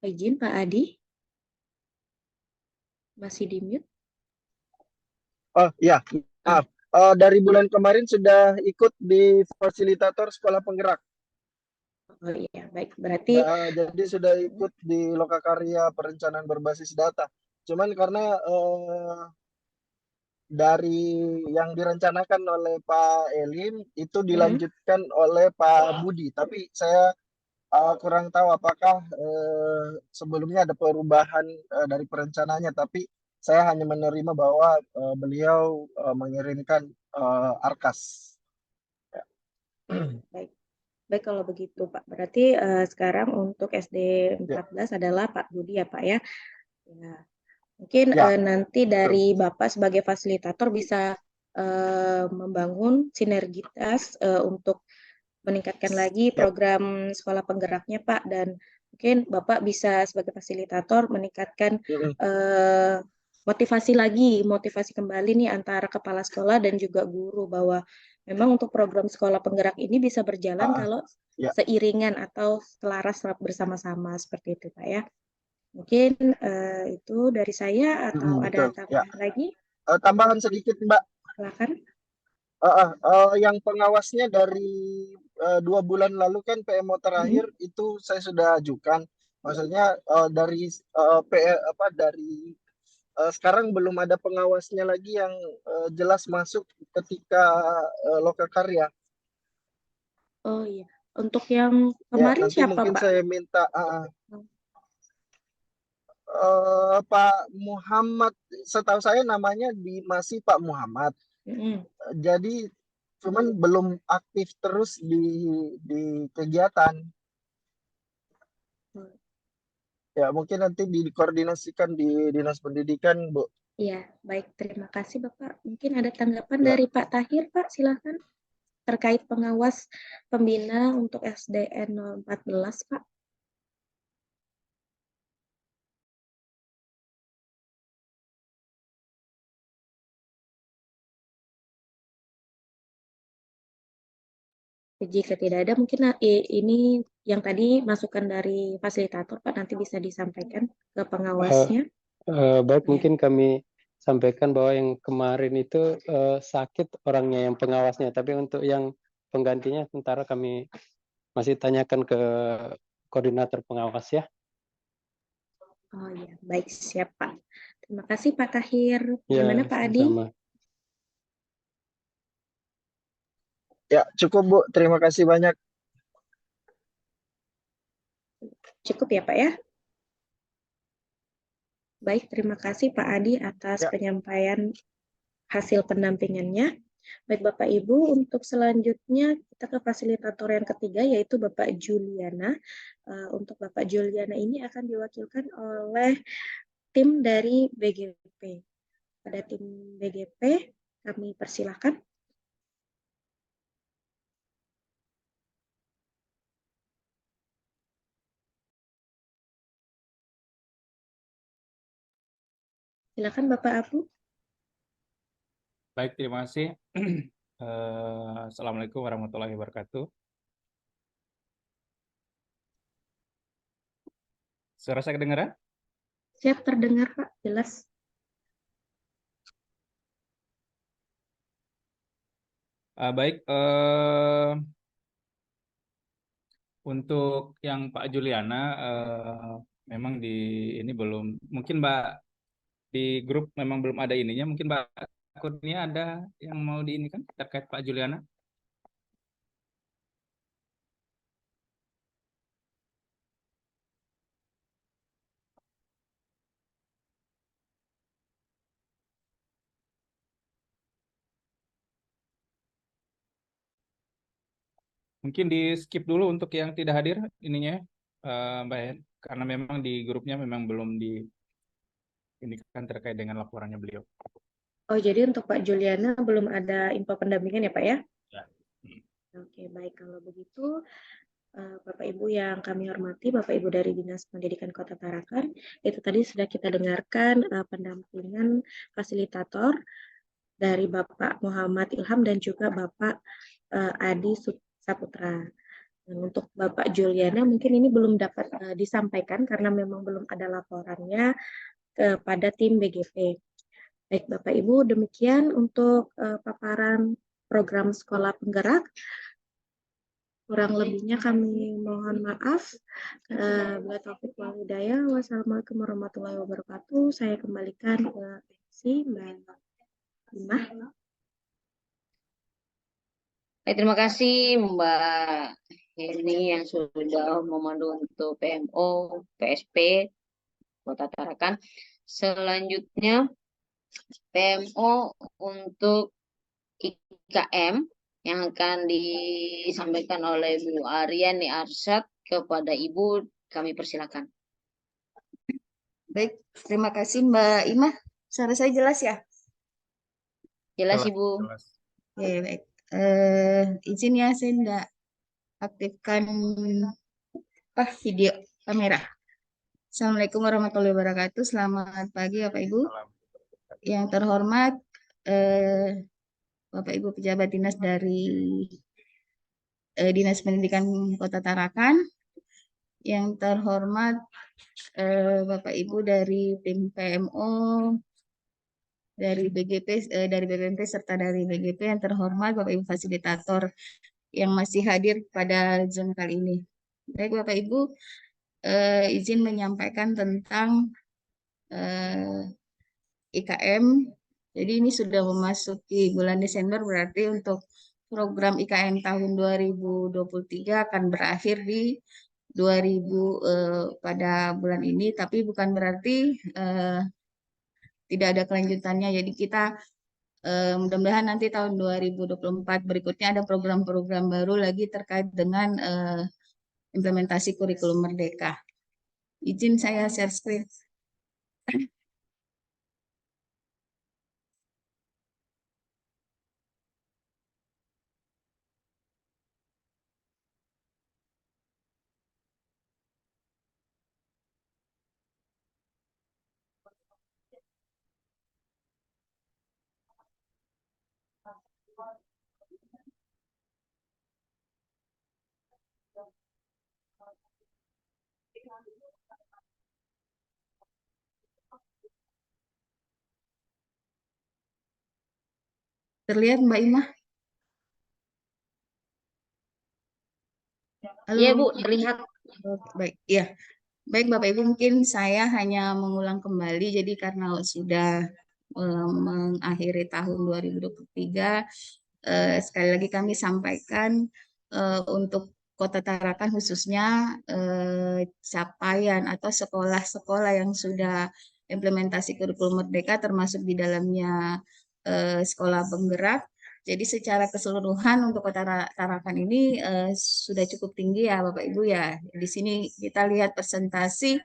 Izin Pak Adi, masih di mute. Oh iya, maaf. Dari bulan kemarin sudah ikut di fasilitator sekolah penggerak. Oh iya, baik. Berarti Jadi sudah ikut di lokakarya perencanaan berbasis data. Cuman karena dari yang direncanakan oleh Pak Elim itu dilanjutkan oleh Pak Budi, tapi saya kurang tahu apakah sebelumnya ada perubahan dari perencananya, tapi saya hanya menerima bahwa beliau mengirimkan arkas. baik. Baik kalau begitu Pak. Berarti sekarang untuk SD 14 adalah Pak Budi ya Pak ya. Ya. Mungkin Ya, nanti dari Bapak sebagai fasilitator bisa membangun sinergitas untuk meningkatkan lagi program sekolah penggeraknya Pak, dan mungkin Bapak bisa sebagai fasilitator meningkatkan motivasi kembali nih antara kepala sekolah dan juga guru bahwa memang untuk program sekolah penggerak ini bisa berjalan kalau seiringan atau selaras bersama-sama seperti itu Pak ya. Mungkin itu dari saya atau ada tambahan lagi? tambahan sedikit Mbak. Silakan. Yang pengawasnya dari 2 bulan lalu kan PMO terakhir itu saya sudah ajukan. Maksudnya dari sekarang belum ada pengawasnya lagi yang jelas masuk ketika lokakarya. Oh iya. Untuk yang Ya, kemarin nanti siapa, mungkin Pak? saya minta Pak Muhammad, setahu saya namanya masih Pak Muhammad. Jadi cuman belum aktif terus di kegiatan. Ya, mungkin nanti dikoordinasikan di Dinas Pendidikan, Bu. Iya, baik. Terima kasih, Bapak. Mungkin ada tanggapan Ya. dari Pak Tahir, Pak. Silakan. Terkait pengawas pembina untuk SDN 014, Pak. Jika tidak ada, mungkin ini yang tadi masukan dari fasilitator, Pak, nanti bisa disampaikan ke pengawasnya. Baik, Ya. mungkin kami sampaikan bahwa yang kemarin itu sakit orangnya yang pengawasnya, tapi untuk yang penggantinya sementara kami masih tanyakan ke koordinator pengawas ya. Oh iya, baik, siap Pak. Terima kasih Pak Tahir. Ya, Gimana Pak Adi? sama. Ya, cukup Bu. Terima kasih banyak. Cukup ya Pak ya? Baik, terima kasih Pak Adi atas penyampaian hasil pendampingannya. Baik Bapak Ibu, untuk selanjutnya kita ke fasilitator yang ketiga yaitu Bapak Juliana. Untuk Bapak Juliana ini akan diwakilkan oleh tim dari BGP. Pada tim BGP kami persilahkan. Silakan Bapak Abu. Baik, terima kasih. Assalamualaikum warahmatullahi wabarakatuh. Suara saya kedengaran? Siap, terdengar Pak, jelas. Baik, untuk yang Pak Juliana, memang ini belum, mungkin Mbak di grup memang belum ada ininya, mungkin Mbak Kurnia ada yang mau diinikan terkait Pak Juliana? Mungkin di skip dulu untuk yang tidak hadir ininya, Mbak Hen, karena memang di grupnya memang belum ini kan terkait dengan laporannya beliau. Oh, jadi untuk Pak Juliana belum ada info pendampingan ya Pak ya? Ya. Oke, baik kalau begitu. Bapak Ibu yang kami hormati, Bapak Ibu dari Dinas Pendidikan Kota Tarakan, itu tadi sudah kita dengarkan pendampingan fasilitator dari Bapak Muhammad Ilham dan juga Bapak Adi Saputra. Dan untuk Bapak Juliana mungkin ini belum dapat disampaikan karena memang belum ada laporannya kepada tim BGP. Baik Bapak Ibu, demikian untuk paparan program sekolah penggerak. Kurang lebihnya kami mohon maaf. Bila taufik wal hidayah. Wassalamualaikum warahmatullahi wabarakatuh. Saya kembalikan ke MC Mbak Imah. Terima kasih Mbak Heni yang sudah memandu untuk PMO, PSP, Kota Tarakan. Selanjutnya PMO untuk IKM yang akan disampaikan oleh Bu Aryani Arsyad kepada Ibu, kami persilakan. Baik, terima kasih Mbak Imah. Suara saya jelas ya? Jelas Ibu. Jelas. Ya, baik. Izin ya, saya tidak aktifkan video kamera. Assalamualaikum warahmatullahi wabarakatuh. Selamat pagi Bapak Ibu. Yang terhormat Bapak Ibu pejabat dinas dari Dinas Pendidikan Kota Tarakan. Yang terhormat Bapak Ibu dari tim PMO, dari BGP, dari BPMP serta dari BGP yang terhormat Bapak Ibu fasilitator yang masih hadir pada Zoom kali ini. Baik Bapak Ibu, izin menyampaikan tentang IKM. Jadi ini sudah memasuki bulan Desember, berarti untuk program IKM tahun 2023 akan berakhir di 2000 pada bulan ini, tapi bukan berarti tidak ada kelanjutannya. Jadi kita mudah-mudahan nanti tahun 2024 berikutnya ada program-program baru lagi terkait dengan implementasi kurikulum Merdeka. Izin saya share screen. Terlihat Mbak Imah? Halo. Iya Bu, terlihat. Baik, ya. Baik Bapak Ibu, mungkin saya hanya mengulang kembali, jadi karena sudah mengakhiri tahun 2023, sekali lagi kami sampaikan untuk Kota Tarakan khususnya capaian atau sekolah-sekolah yang sudah implementasi kurikulum Merdeka termasuk di dalamnya sekolah penggerak. Jadi secara keseluruhan untuk Kota Tarakan ini sudah cukup tinggi ya Bapak Ibu ya. Di sini kita lihat presentasi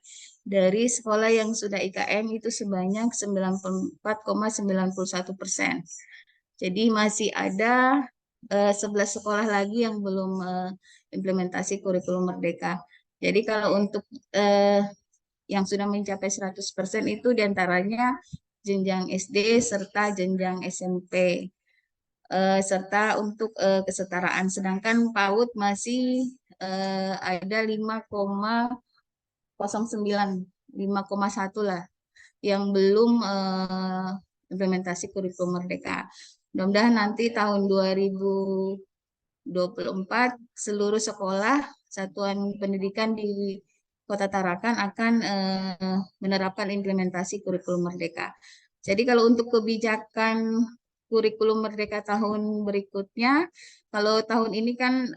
dari sekolah yang sudah IKM itu sebanyak 94,91%. Jadi masih ada 11 sekolah lagi yang belum implementasi kurikulum Merdeka. Jadi kalau untuk yang sudah mencapai 100% itu diantaranya jenjang SD serta jenjang SMP. Serta untuk kesetaraan. Sedangkan PAUD masih ada 5,09, 5,1 lah yang belum implementasi kurikulum Merdeka. Mudah-mudahan nanti tahun 2024 seluruh sekolah satuan pendidikan di Kota Tarakan akan menerapkan implementasi kurikulum Merdeka. Jadi kalau untuk kebijakan kurikulum Merdeka tahun berikutnya, kalau tahun ini kan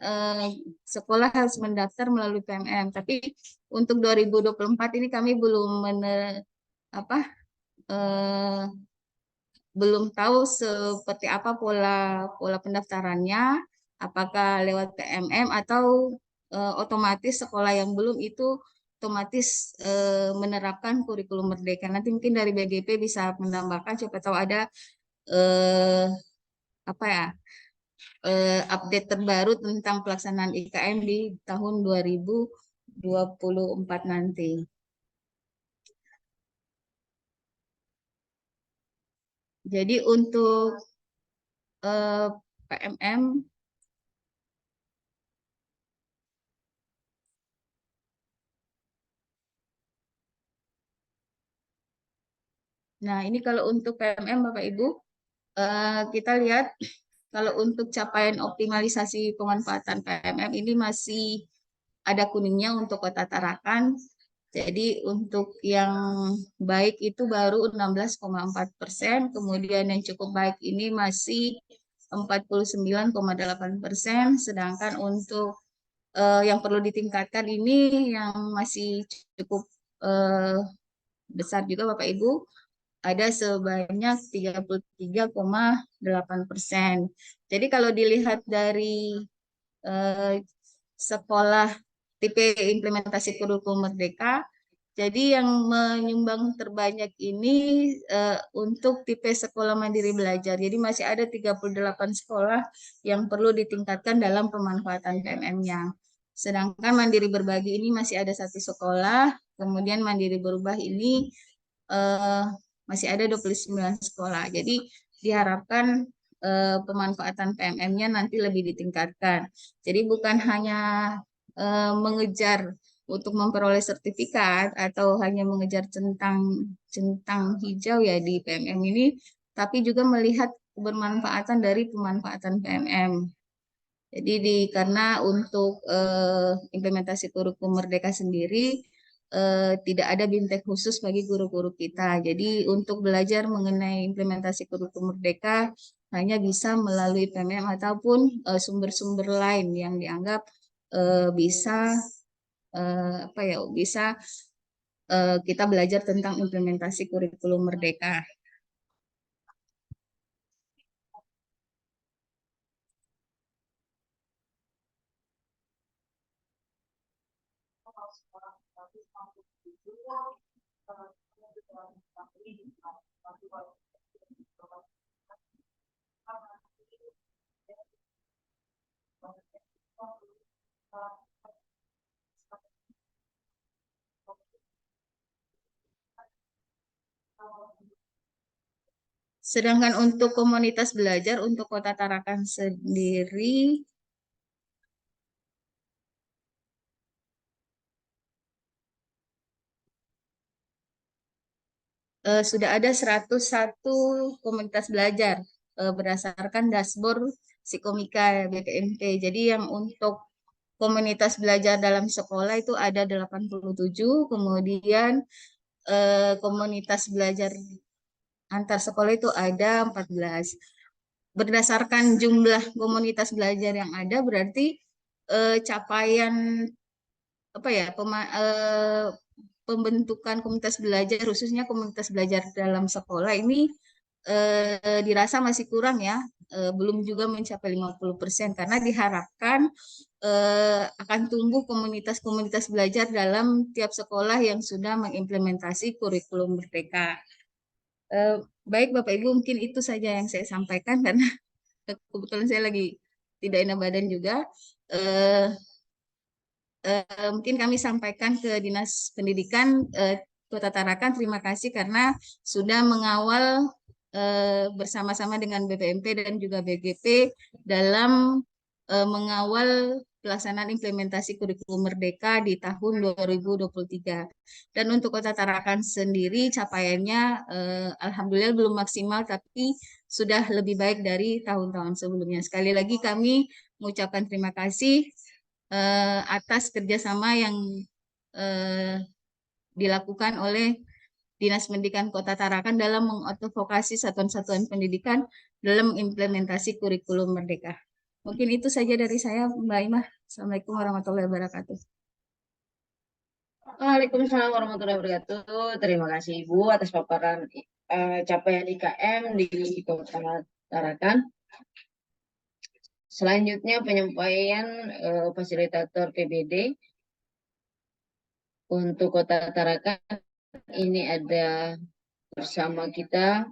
sekolah harus mendaftar melalui PMM, tapi untuk 2024 ini kami belum tahu seperti apa pola pendaftarannya, apakah lewat PMM atau otomatis sekolah yang belum itu otomatis menerapkan kurikulum Merdeka. Nanti mungkin dari BGP bisa menambahkan, siapa tahu ada update terbaru tentang pelaksanaan IKM di tahun 2024 nanti. Jadi untuk PMM nah ini kalau untuk PMM Bapak Ibu kita lihat kalau untuk capaian optimalisasi pemanfaatan PMM ini masih ada kuningnya untuk Kota Tarakan. Jadi untuk yang baik itu baru 16,4%, kemudian yang cukup baik ini masih 49,8%, sedangkan untuk yang perlu ditingkatkan ini yang masih cukup besar juga Bapak Ibu, ada sebanyak 33,8%. Jadi kalau dilihat dari sekolah tipe implementasi kurikulum Merdeka, jadi yang menyumbang terbanyak ini untuk tipe sekolah mandiri belajar. Jadi masih ada 38 sekolah yang perlu ditingkatkan dalam pemanfaatan PMM-nya. Sedangkan mandiri berbagi ini masih ada 1 sekolah, kemudian mandiri berubah ini masih ada 29 sekolah. Jadi diharapkan pemanfaatan PMM-nya nanti lebih ditingkatkan. Jadi bukan hanya mengejar untuk memperoleh sertifikat atau hanya mengejar centang hijau ya di PMM ini, tapi juga melihat kebermanfaatan dari pemanfaatan PMM. Jadi karena untuk implementasi kurikulum Merdeka sendiri tidak ada BIMTEK khusus bagi guru-guru kita. Jadi untuk belajar mengenai implementasi kurikulum Merdeka hanya bisa melalui PMM ataupun sumber-sumber lain yang dianggap bisa bisa kita belajar tentang implementasi kurikulum Merdeka. Sedangkan untuk komunitas belajar untuk Kota Tarakan sendiri sudah ada 101 komunitas belajar berdasarkan dashboard Psikomika BPMT. Jadi yang untuk komunitas belajar dalam sekolah itu ada 87, kemudian komunitas belajar antar sekolah itu ada 14. Berdasarkan jumlah komunitas belajar yang ada berarti capaian pembentukan komunitas belajar khususnya komunitas belajar dalam sekolah ini dirasa masih kurang ya, belum juga mencapai 50% karena diharapkan akan tumbuh komunitas-komunitas belajar dalam tiap sekolah yang sudah mengimplementasi kurikulum Merdeka. Baik Bapak Ibu, mungkin itu saja yang saya sampaikan karena kebetulan saya lagi tidak enak badan juga. Mungkin kami sampaikan ke Dinas Pendidikan Kota Tarakan, terima kasih karena sudah mengawal bersama-sama dengan BPMP dan juga BGP dalam mengawal pelaksanaan implementasi kurikulum Merdeka di tahun 2023. Dan untuk Kota Tarakan sendiri capaiannya alhamdulillah belum maksimal tapi sudah lebih baik dari tahun-tahun sebelumnya. Sekali lagi kami mengucapkan terima kasih atas kerjasama yang dilakukan oleh Dinas Pendidikan Kota Tarakan dalam mengadvokasi satuan-satuan pendidikan dalam implementasi kurikulum Merdeka. Mungkin itu saja dari saya, Mbak Imah. Assalamualaikum warahmatullahi wabarakatuh. Waalaikumsalam warahmatullahi wabarakatuh. Terima kasih Ibu atas paparan capaian IKM di Kota Tarakan. Selanjutnya penyampaian fasilitator PBD untuk Kota Tarakan. Ini ada bersama kita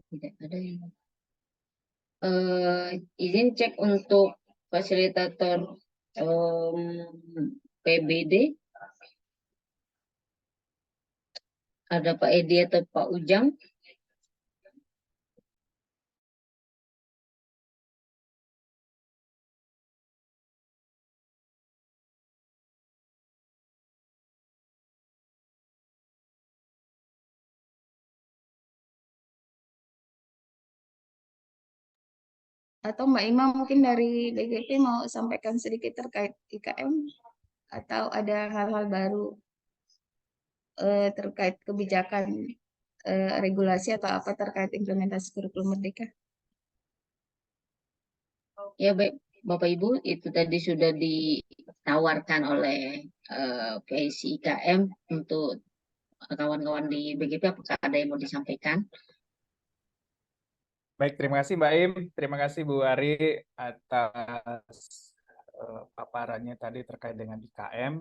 tidak ada yang izin cek untuk fasilitator PBD. Ada Pak Edi atau Pak Ujang? Atau Mbak Imam mungkin dari BGP mau sampaikan sedikit terkait IKM atau ada hal-hal baru terkait kebijakan regulasi atau apa terkait implementasi kurikulum Merdeka? Ya baik Bapak Ibu, itu tadi sudah ditawarkan oleh PIC IKM untuk kawan-kawan di BGP. Apakah ada yang mau disampaikan? Baik, terima kasih Mbak Im. Terima kasih Bu Ari atas paparannya tadi terkait dengan IKM.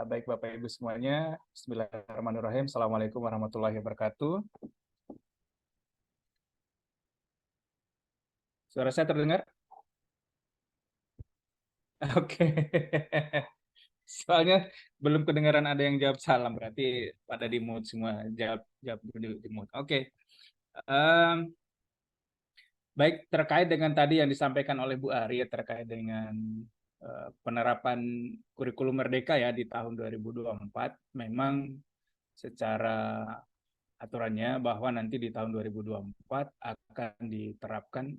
Baik Bapak Ibu semuanya, Bismillahirrahmanirrahim. Assalamualaikum warahmatullahi wabarakatuh. Suara saya terdengar? Oke. Soalnya belum kedengaran ada yang jawab salam, berarti pada di mute semua, jawab di mute. Oke. Baik, terkait dengan tadi yang disampaikan oleh Bu Ari terkait dengan penerapan kurikulum merdeka ya di tahun 2024, memang secara aturannya bahwa nanti di tahun 2024 akan diterapkan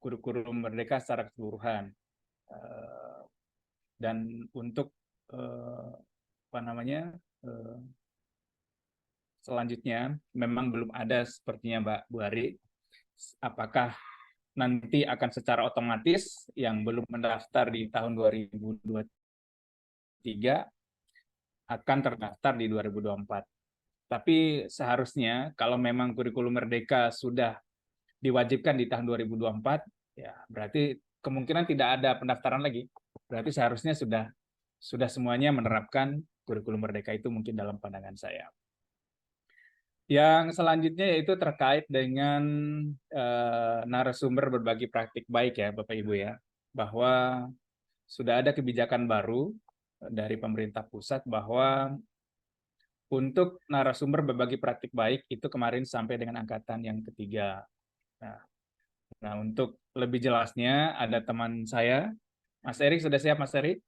kurikulum merdeka secara keseluruhan. Dan untuk selanjutnya memang belum ada sepertinya Mbak Bu Ari, apakah nanti akan secara otomatis yang belum mendaftar di tahun 2023 akan terdaftar di 2024. Tapi seharusnya kalau memang kurikulum merdeka sudah diwajibkan di tahun 2024, ya berarti kemungkinan tidak ada pendaftaran lagi. Berarti seharusnya sudah semuanya menerapkan kurikulum merdeka itu, mungkin dalam pandangan saya. Yang selanjutnya yaitu terkait dengan narasumber berbagi praktik baik ya Bapak Ibu ya, bahwa sudah ada kebijakan baru dari pemerintah pusat bahwa untuk narasumber berbagi praktik baik itu kemarin sampai dengan angkatan yang ketiga. Nah, untuk lebih jelasnya ada teman saya, Mas Erik. Sudah siap Mas Erik?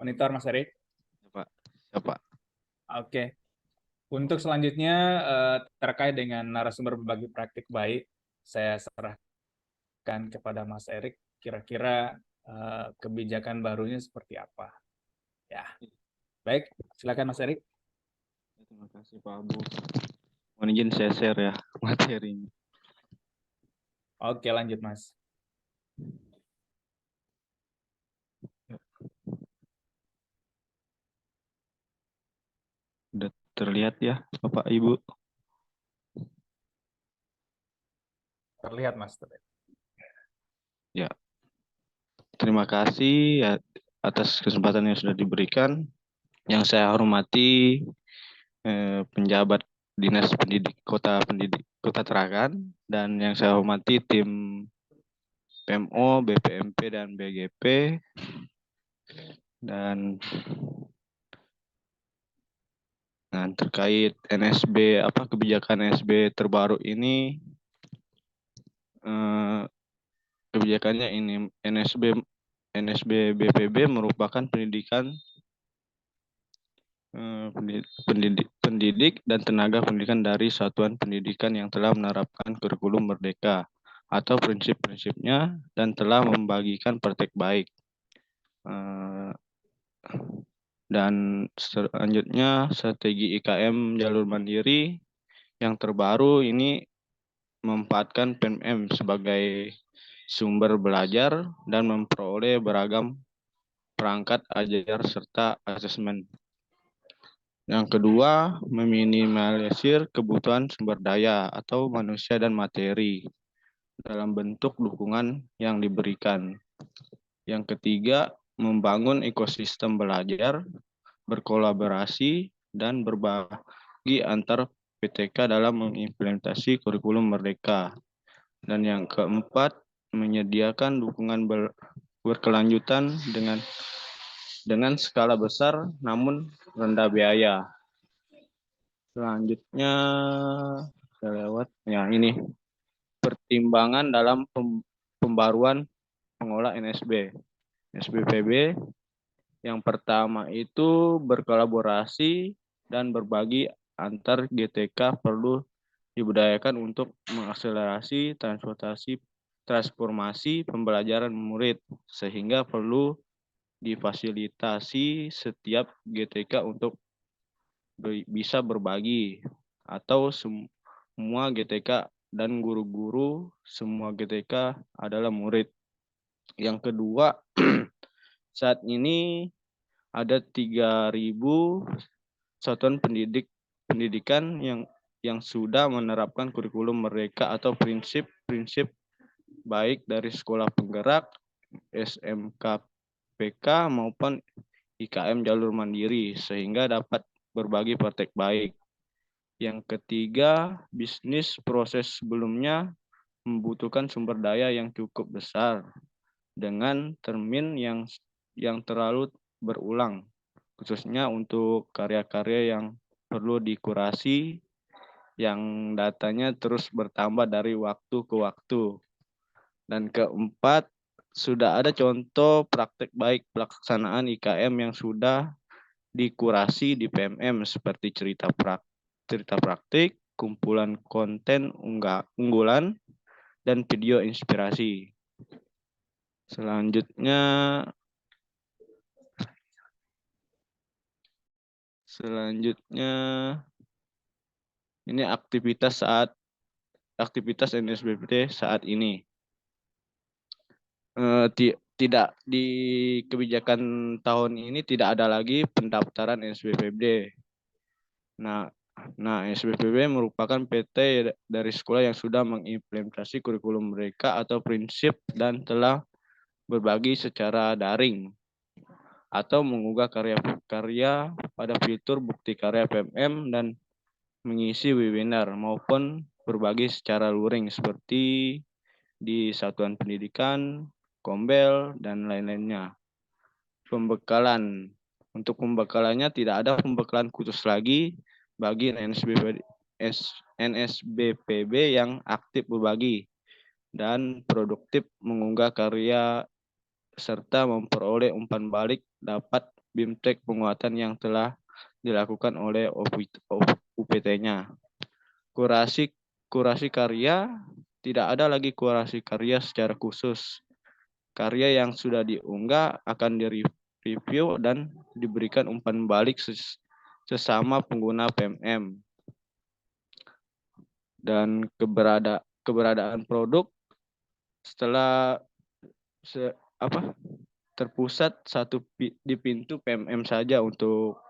Monitor Mas Erik. Siap, Pak. Oke. Untuk selanjutnya terkait dengan narasumber berbagi praktik baik, saya serahkan kepada Mas Erik. Kira-kira kebijakan barunya seperti apa? Ya, baik. Silakan Mas Erik. Terima kasih Pak Abu. Mohon izin saya share ya materinya. Oke, lanjut Mas. Sudah terlihat ya Bapak Ibu? Terlihat Mas. Ya. Terima kasih ya, atas kesempatan yang sudah diberikan. Yang saya hormati penjabat Dinas Pendidik Kota Tarakan, dan yang saya hormati tim PMO, BPMP dan BGP, dan terkait NSB, kebijakan NSB terbaru ini, kebijakannya ini NSB BPB merupakan pendidik dan tenaga pendidikan dari satuan pendidikan yang telah menerapkan kurikulum merdeka atau prinsip-prinsipnya dan telah membagikan praktek baik. Dan selanjutnya strategi IKM jalur mandiri yang terbaru ini memanfaatkan PMM sebagai sumber belajar dan memperoleh beragam perangkat ajar serta asesmen. Yang kedua, meminimalisir kebutuhan sumber daya atau manusia dan materi dalam bentuk dukungan yang diberikan. Yang ketiga, membangun ekosistem belajar, berkolaborasi, dan berbagi antar PTK dalam mengimplementasi kurikulum merdeka. Dan yang keempat, menyediakan dukungan berkelanjutan dengan skala besar namun rendah biaya. Selanjutnya saya lewat ya, ini pertimbangan dalam pembaruan pengolah NSB PB. Yang pertama itu berkolaborasi dan berbagi antar GTK perlu dibudayakan untuk mengakselerasi transformasi pembelajaran murid, sehingga perlu difasilitasi setiap GTK untuk bisa berbagi, atau semua GTK dan guru-guru semua GTK adalah murid. Yang kedua, saat ini ada 3.000 satuan pendidikan yang sudah menerapkan kurikulum merdeka atau prinsip-prinsip baik dari sekolah penggerak, SMK PK maupun IKM jalur mandiri, sehingga dapat berbagi praktek baik. Yang ketiga, bisnis proses sebelumnya membutuhkan sumber daya yang cukup besar dengan termin yang terlalu berulang, khususnya untuk karya-karya yang perlu dikurasi yang datanya terus bertambah dari waktu ke waktu. Dan keempat, sudah ada contoh praktek baik pelaksanaan IKM yang sudah dikurasi di PMM seperti cerita praktik, kumpulan konten unggulan, dan video inspirasi. Selanjutnya ini aktivitas NSBPD saat ini. Tidak di kebijakan tahun ini tidak ada lagi pendaftaran NSBPD. Nah, NSBPD merupakan PT dari sekolah yang sudah mengimplementasi kurikulum mereka atau prinsip dan telah berbagi secara daring atau mengunggah karya-karya pada fitur bukti karya PMM dan mengisi webinar maupun berbagi secara luring seperti di satuan pendidikan, Kombel, dan lain-lainnya. Pembekalan. Untuk pembekalannya tidak ada pembekalan khusus lagi bagi NSBPB yang aktif berbagi dan produktif mengunggah karya serta memperoleh umpan balik dapat BIMTEK penguatan yang telah dilakukan oleh UPT-nya. Kurasi karya, tidak ada lagi kurasi karya secara khusus. Karya yang sudah diunggah akan direview dan diberikan umpan balik sesama pengguna PMM. Dan keberadaan produk setelah terpusat di pintu PMM saja untuk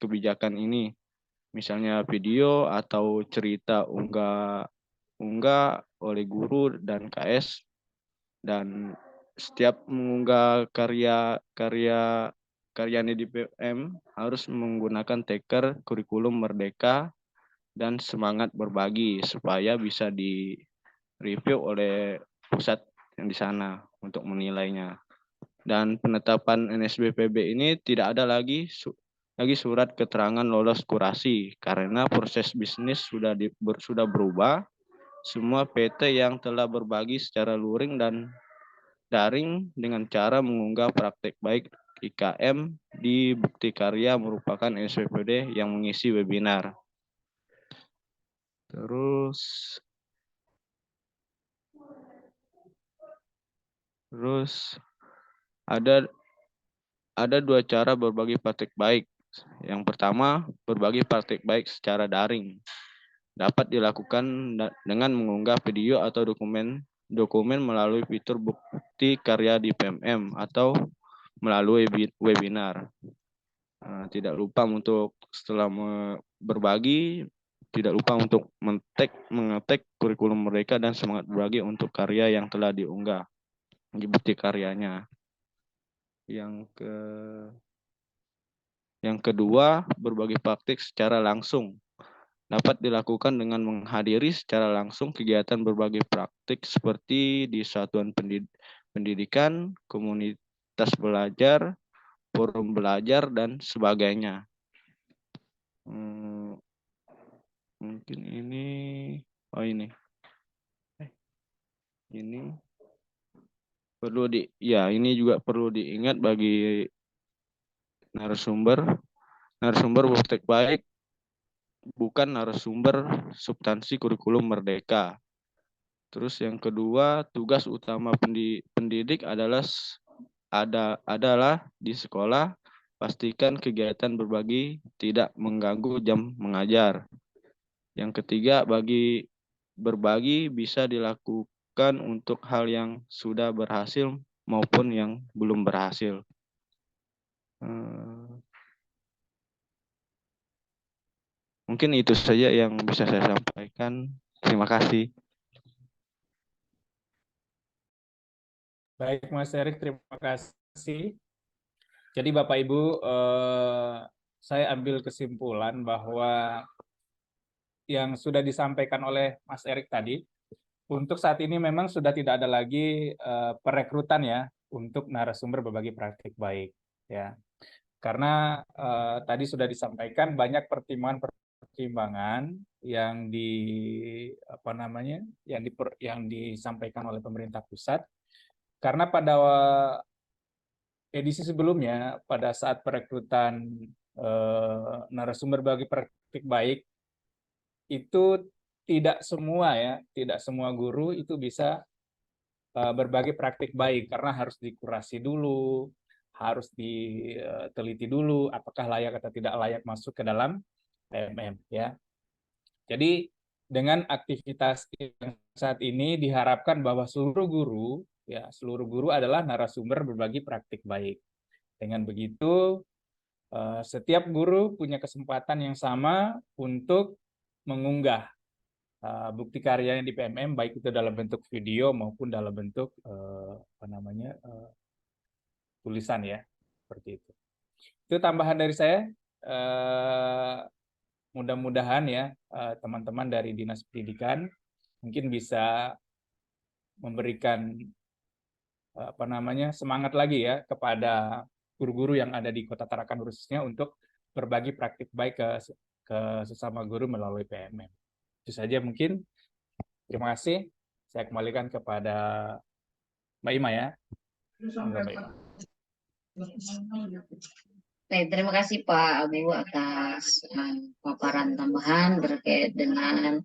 kebijakan ini. Misalnya video atau cerita unggah oleh guru dan KS, dan setiap mengunggah karyanya di PM harus menggunakan taker kurikulum merdeka dan semangat berbagi supaya bisa di-review oleh pusat yang di sana untuk menilainya. Dan penetapan NSBPB ini tidak ada lagi surat keterangan lolos kurasi karena proses bisnis sudah berubah. Semua PT yang telah berbagi secara luring dan daring dengan cara mengunggah praktek baik IKM di bukti karya merupakan NSBPD yang mengisi webinar. Terus ada dua cara berbagi praktek baik. Yang pertama, berbagi praktek baik secara daring. Dapat dilakukan dengan mengunggah video atau dokumen melalui fitur bukti karya di PMM atau melalui webinar. Tidak lupa untuk setelah berbagi, tidak lupa untuk mengetek kurikulum mereka dan semangat berbagi untuk karya yang telah diunggah di bukti karyanya. Yang kedua, berbagi praktik secara langsung. Dapat dilakukan dengan menghadiri secara langsung kegiatan berbagi praktik seperti di satuan pendidikan, komunitas belajar, forum belajar, dan sebagainya. Mungkin ini ini juga perlu diingat bagi narasumber praktek baik bukan narasumber substansi kurikulum merdeka. Terus yang kedua, tugas utama pendidik adalah di sekolah pastikan kegiatan berbagi tidak mengganggu jam mengajar. Yang ketiga, berbagi bisa dilakukan untuk hal yang sudah berhasil maupun yang belum berhasil. Mungkin itu saja yang bisa saya sampaikan. Terima kasih. Baik, Mas Erik, terima kasih. Jadi Bapak Ibu, saya ambil kesimpulan bahwa yang sudah disampaikan oleh Mas Erik tadi, untuk saat ini memang sudah tidak ada lagi perekrutan ya untuk narasumber berbagi praktik baik, ya. Karena tadi sudah disampaikan banyak pertimbangan pertimbangan yang yang disampaikan oleh pemerintah pusat, karena pada edisi sebelumnya pada saat perekrutan narasumber bagi praktik baik itu tidak semua guru itu bisa berbagi praktik baik, karena harus dikurasi dulu, harus diteliti dulu apakah layak atau tidak layak masuk ke dalam PMM ya. Jadi dengan aktivitas yang saat ini diharapkan bahwa seluruh guru adalah narasumber berbagi praktik baik. Dengan begitu setiap guru punya kesempatan yang sama untuk mengunggah bukti karyanya di PMM, baik itu dalam bentuk video maupun dalam bentuk tulisan ya, seperti itu. Itu tambahan dari saya. Mudah-mudahan ya teman-teman dari Dinas Pendidikan mungkin bisa memberikan semangat lagi ya kepada guru-guru yang ada di Kota Tarakan khususnya untuk berbagi praktik baik ke sesama guru melalui PMM. Itu saja mungkin. Terima kasih. Saya kembalikan kepada Mbak Ima ya. Mbak Ima. Baik, terima kasih Pak Abu atas paparan tambahan terkait dengan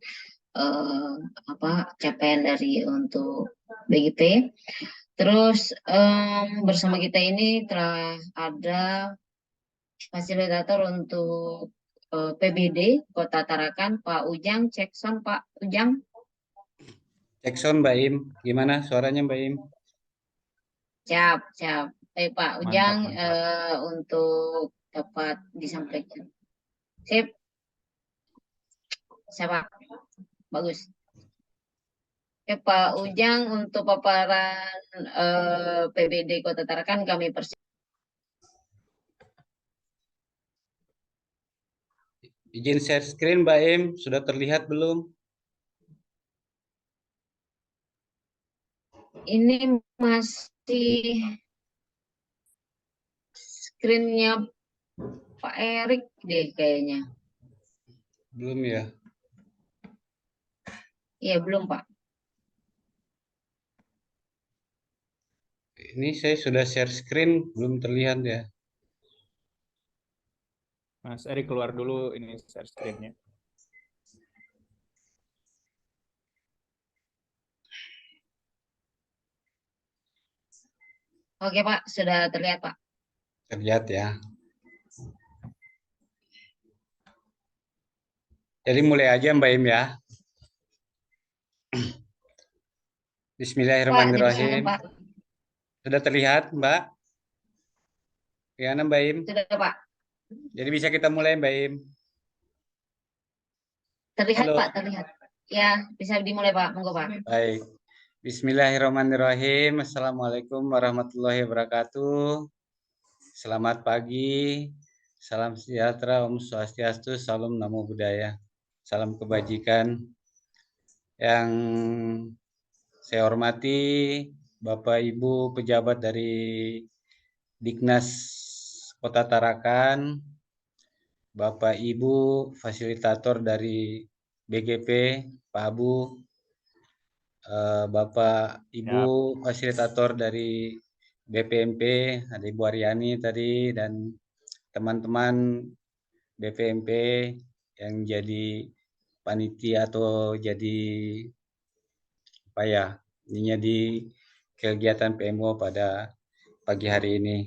capaian dari untuk BGP. Terus bersama kita ini telah ada fasilitator untuk PBD Kota Tarakan, Pak Ujang. Cek sound Pak Ujang. Cek sound Mbak Im, gimana suaranya Mbak Im? Siap. Baik Pak Ujang, untuk dapat disampaikan. Sip. Siapa? Bagus. Oke, Pak Ujang, untuk paparan PBD Kota Tarakan kami persilakan. Izin share screen Mbak Im, sudah terlihat belum? Ini masih screen-nya Pak Erik deh kayaknya. Belum ya? Iya, belum Pak. Ini saya sudah share screen, belum terlihat ya. Mas Erik keluar dulu ini share screen-nya. Oke Pak, sudah terlihat Pak. Terlihat ya. Jadi mulai aja Mbak Im ya. Bismillahirrahmanirrahim. Pak, Sudah terlihat Mbak? Gimana Mbak Im? sudah Pak. Jadi bisa kita mulai Mbak Im? Terlihat Halo. Pak, terlihat. Ya, bisa dimulai Pak, monggo Pak. Baik. Bismillahirrahmanirrahim. Assalamualaikum warahmatullahi wabarakatuh. Selamat pagi. Salam sejahtera, Om Swastiastu, Salam Namo Buddhaya. Salam kebajikan. Yang saya hormati Bapak Ibu pejabat dari Diknas Kota Tarakan, Bapak Ibu fasilitator dari BGP, Pak Abu, Bapak Ibu fasilitator dari BPMP, ada Ibu Aryani tadi, dan teman-teman BPMP yang jadi panitia atau jadi ininya di kegiatan PMO pada pagi hari ini.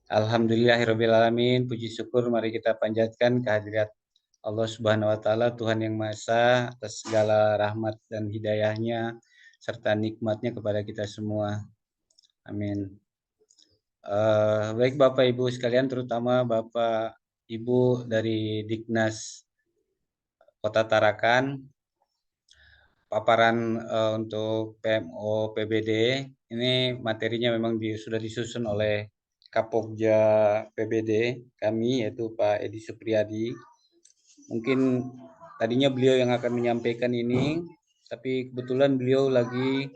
Alhamdulillahirrahmanirrahim, puji syukur mari kita panjatkan kehadirat Allah Subhanahu wa Ta'ala, Tuhan yang Maha Esa, atas segala rahmat dan hidayahnya serta nikmatnya kepada kita semua. Amin. Baik Bapak Ibu sekalian, terutama Bapak Ibu dari Diknas Kota Tarakan, paparan untuk PMO PBD ini materinya memang sudah disusun oleh Kapokja PBD kami, yaitu Pak Edi Supriyadi. Mungkin tadinya beliau yang akan menyampaikan ini, tapi kebetulan beliau lagi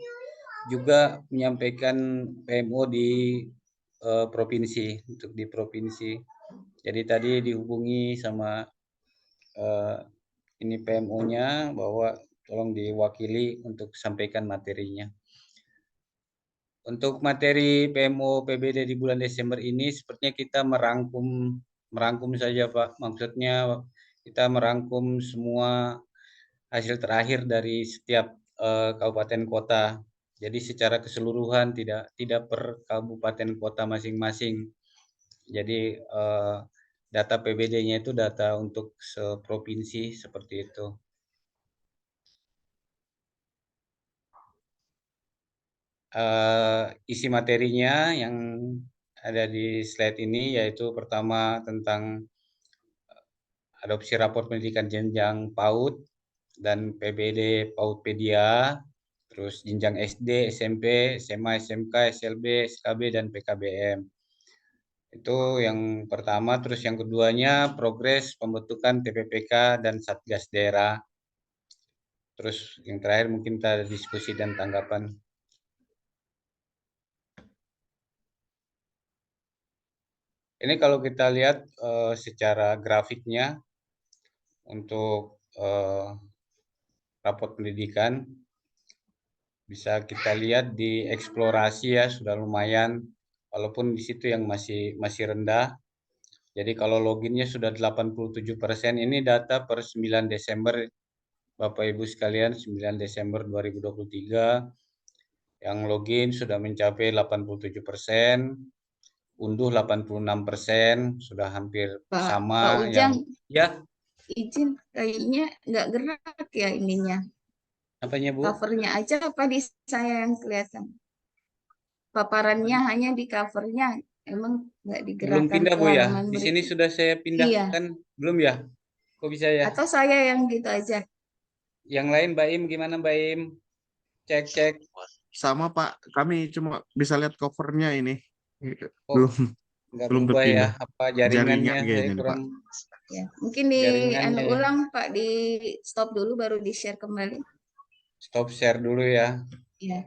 juga menyampaikan PMO di provinsi, untuk di provinsi. Jadi tadi dihubungi sama ini PMO-nya bahwa tolong diwakili untuk sampaikan materinya. Untuk materi PMO PBD di bulan Desember ini sepertinya kita merangkum saja Pak. Maksudnya kita merangkum semua hasil terakhir dari setiap kabupaten kota. Jadi secara keseluruhan tidak per kabupaten kota masing-masing. Jadi data PBD-nya itu data untuk seprovinsi seperti itu. Isi materinya yang ada di slide ini yaitu pertama tentang adopsi rapor pendidikan jenjang PAUD dan PBD PAUDpedia, terus jenjang SD, SMP, SMA, SMK, SLB, SKB, dan PKBM. Itu yang pertama, terus yang keduanya progres pembentukan TPPK dan Satgas daerah. Terus yang terakhir mungkin kita diskusi dan tanggapan. Ini kalau kita lihat secara grafiknya untuk raport pendidikan, bisa kita lihat di eksplorasi ya sudah lumayan, walaupun di situ yang masih rendah. Jadi kalau loginnya sudah 87%, ini data per 9 Desember, Bapak Ibu sekalian, 9 Desember 2023, yang login sudah mencapai 87%, unduh 86%, sudah hampir Pak sama. Ujang, ya, izin kayaknya nggak gerak ya ininya. apanya Bu? Covernya aja apa di saya yang kelihatan? Paparannya hanya di covernya, emang nggak Belum digerakkan pindah ke Bu ya? halaman Di sini berikut. sudah saya Iya, pindahkan, belum ya? Kok bisa ya? atau saya yang gitu aja. Yang lain Mbak Im, gimana Mbak Im? Cek. Sama Pak, kami cuma bisa lihat covernya ini. Oh, Belum nggak belum berubah ya? berpindah. Apa jaringannya? Jaringan Saya kayaknya nih, Pak. kurang Ya, mungkin di jaringannya. ulang Pak, di stop dulu baru di share kembali. Stop share dulu ya. Ya.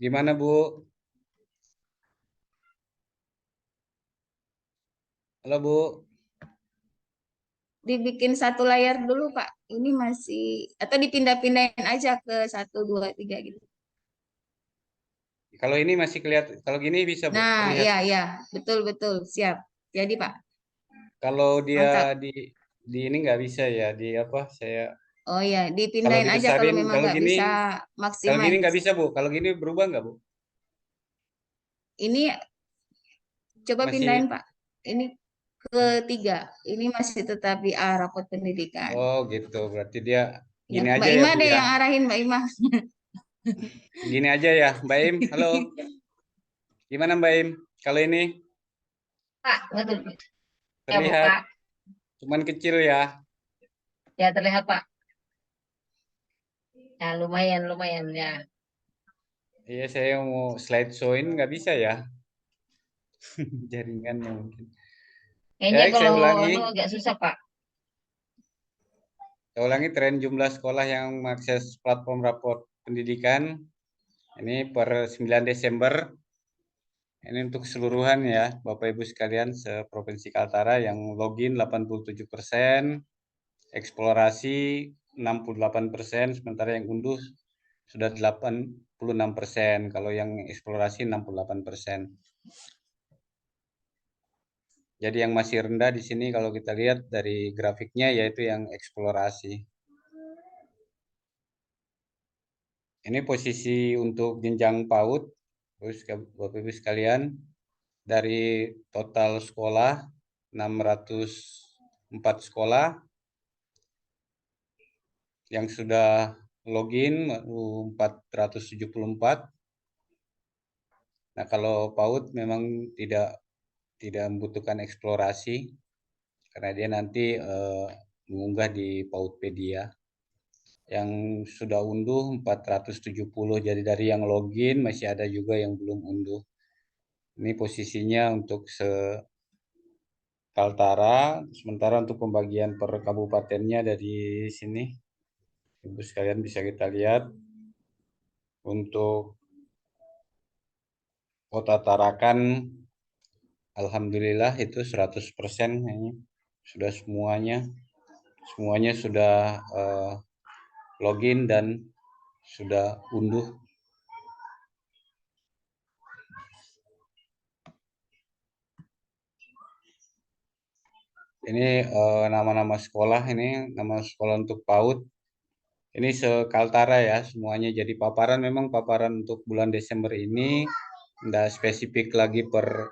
Gimana Bu? Halo Bu. Dibikin satu layar dulu Pak. Ini masih atau dipindah-pindahin aja ke 1, 2, 3 gitu. Kalau ini masih kelihatan, kalau gini bisa Bu, Nah, terlihat. iya, betul, siap. Jadi Pak. Kalau dia Mantap. di ini nggak bisa ya, di apa? Saya Oh ya, kalau dipindahin aja kalau dibesarin, memang kalau nggak gini, bisa kalau maksimal. gini nggak bisa Bu. Kalau gini berubah nggak Bu? Ini coba Masih. pindahin Pak. Ini ketiga. Ini masih tetap di A, rapot pendidikan. Oh gitu, berarti dia Ya, gini Mbak aja ya Ima Bu deh ya. yang arahin Mbak Ima. Gini aja ya, Mbak Im. Halo. Gimana Mbak Im? Kalau ini Pak, betul. Ya, Bu, terlihat, Pak. cuman kecil ya. Ya, terlihat, Pak. Ya, lumayan ya. Iya, saya mau slide show-in nggak bisa ya. Jaringannya mungkin. Kayaknya Baik, saya kalau ulangi. agak susah, Pak. Saya ulangi tren jumlah sekolah yang mengakses platform raport pendidikan. Ini per 9 Desember. Ini untuk keseluruhan ya, Bapak Ibu sekalian se-Provinsi Kaltara yang login 87%, eksplorasi 68%, sementara yang unduh sudah 86%. Kalau yang eksplorasi 68%. Jadi yang masih rendah di sini kalau kita lihat dari grafiknya yaitu yang eksplorasi. Ini posisi untuk jenjang PAUD, terus Bapak Ibu sekalian, dari total sekolah 604 sekolah yang sudah login 474. Nah, kalau PAUD memang tidak membutuhkan eksplorasi karena dia nanti mengunggah di PAUDpedia. Yang sudah unduh 470, jadi dari yang login masih ada juga yang belum unduh. Ini posisinya untuk Kaltara, sementara untuk pembagian per kabupatennya dari sini. Ibu sekalian bisa kita lihat. Untuk Kota Tarakan, alhamdulillah itu 100% ini sudah semuanya sudah login dan sudah unduh. Ini nama-nama sekolah, ini nama sekolah untuk PAUD. Ini sekaltara ya semuanya. Jadi paparan memang paparan untuk bulan Desember ini tidak spesifik lagi per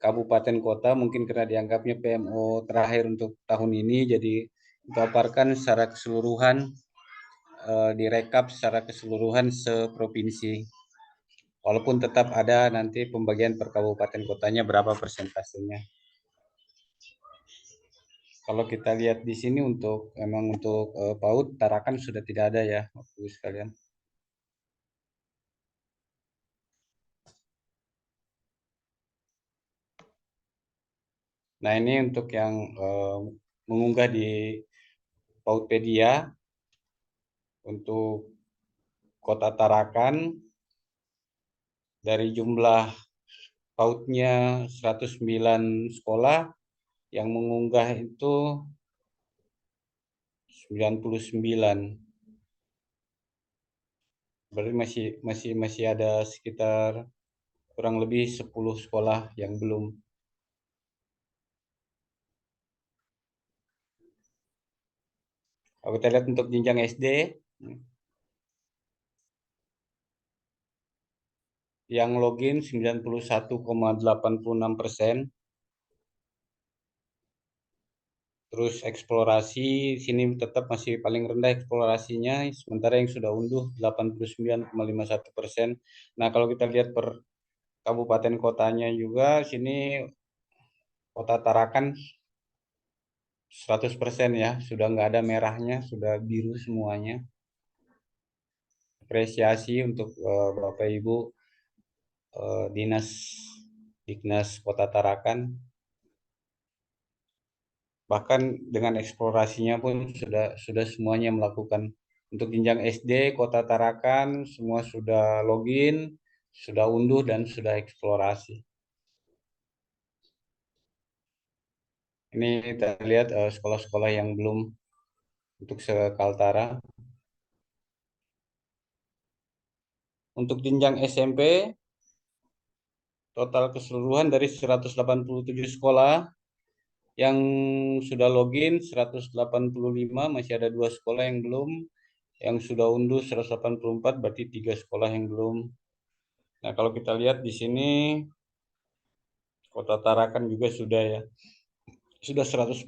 kabupaten kota, mungkin karena dianggapnya PMO terakhir untuk tahun ini, jadi dipaparkan secara keseluruhan, direkap secara keseluruhan seprovinsi. Walaupun tetap ada nanti pembagian per kabupaten kotanya berapa persentasenya. Kalau kita lihat di sini untuk PAUD Tarakan sudah tidak ada ya, Bapak sekalian. Nah, ini untuk yang mengunggah di Paudpedia untuk Kota Tarakan, dari jumlah PAUD-nya 109 sekolah, yang mengunggah itu 99. Berarti masih ada sekitar kurang lebih 10 sekolah yang belum. Kalau kita lihat untuk jenjang SD, yang login 91,86%. Terus eksplorasi, sini tetap masih paling rendah eksplorasinya, sementara yang sudah unduh 89,51%. Nah, kalau kita lihat per kabupaten kotanya juga, sini Kota Tarakan 100% ya, sudah nggak ada merahnya, sudah biru semuanya. Apresiasi untuk Bapak Ibu Diknas Kota Tarakan. Bahkan dengan eksplorasinya pun sudah semuanya melakukan. Untuk jenjang SD Kota Tarakan semua sudah login, sudah unduh dan sudah eksplorasi. Ini kita lihat sekolah-sekolah yang belum untuk sekaltara. Untuk jenjang SMP total keseluruhan dari 187 sekolah yang sudah login 185, masih ada 2 sekolah yang belum. Yang sudah unduh 184, berarti 3 sekolah yang belum. Nah, kalau kita lihat di sini Kota Tarakan juga sudah ya. Sudah 100%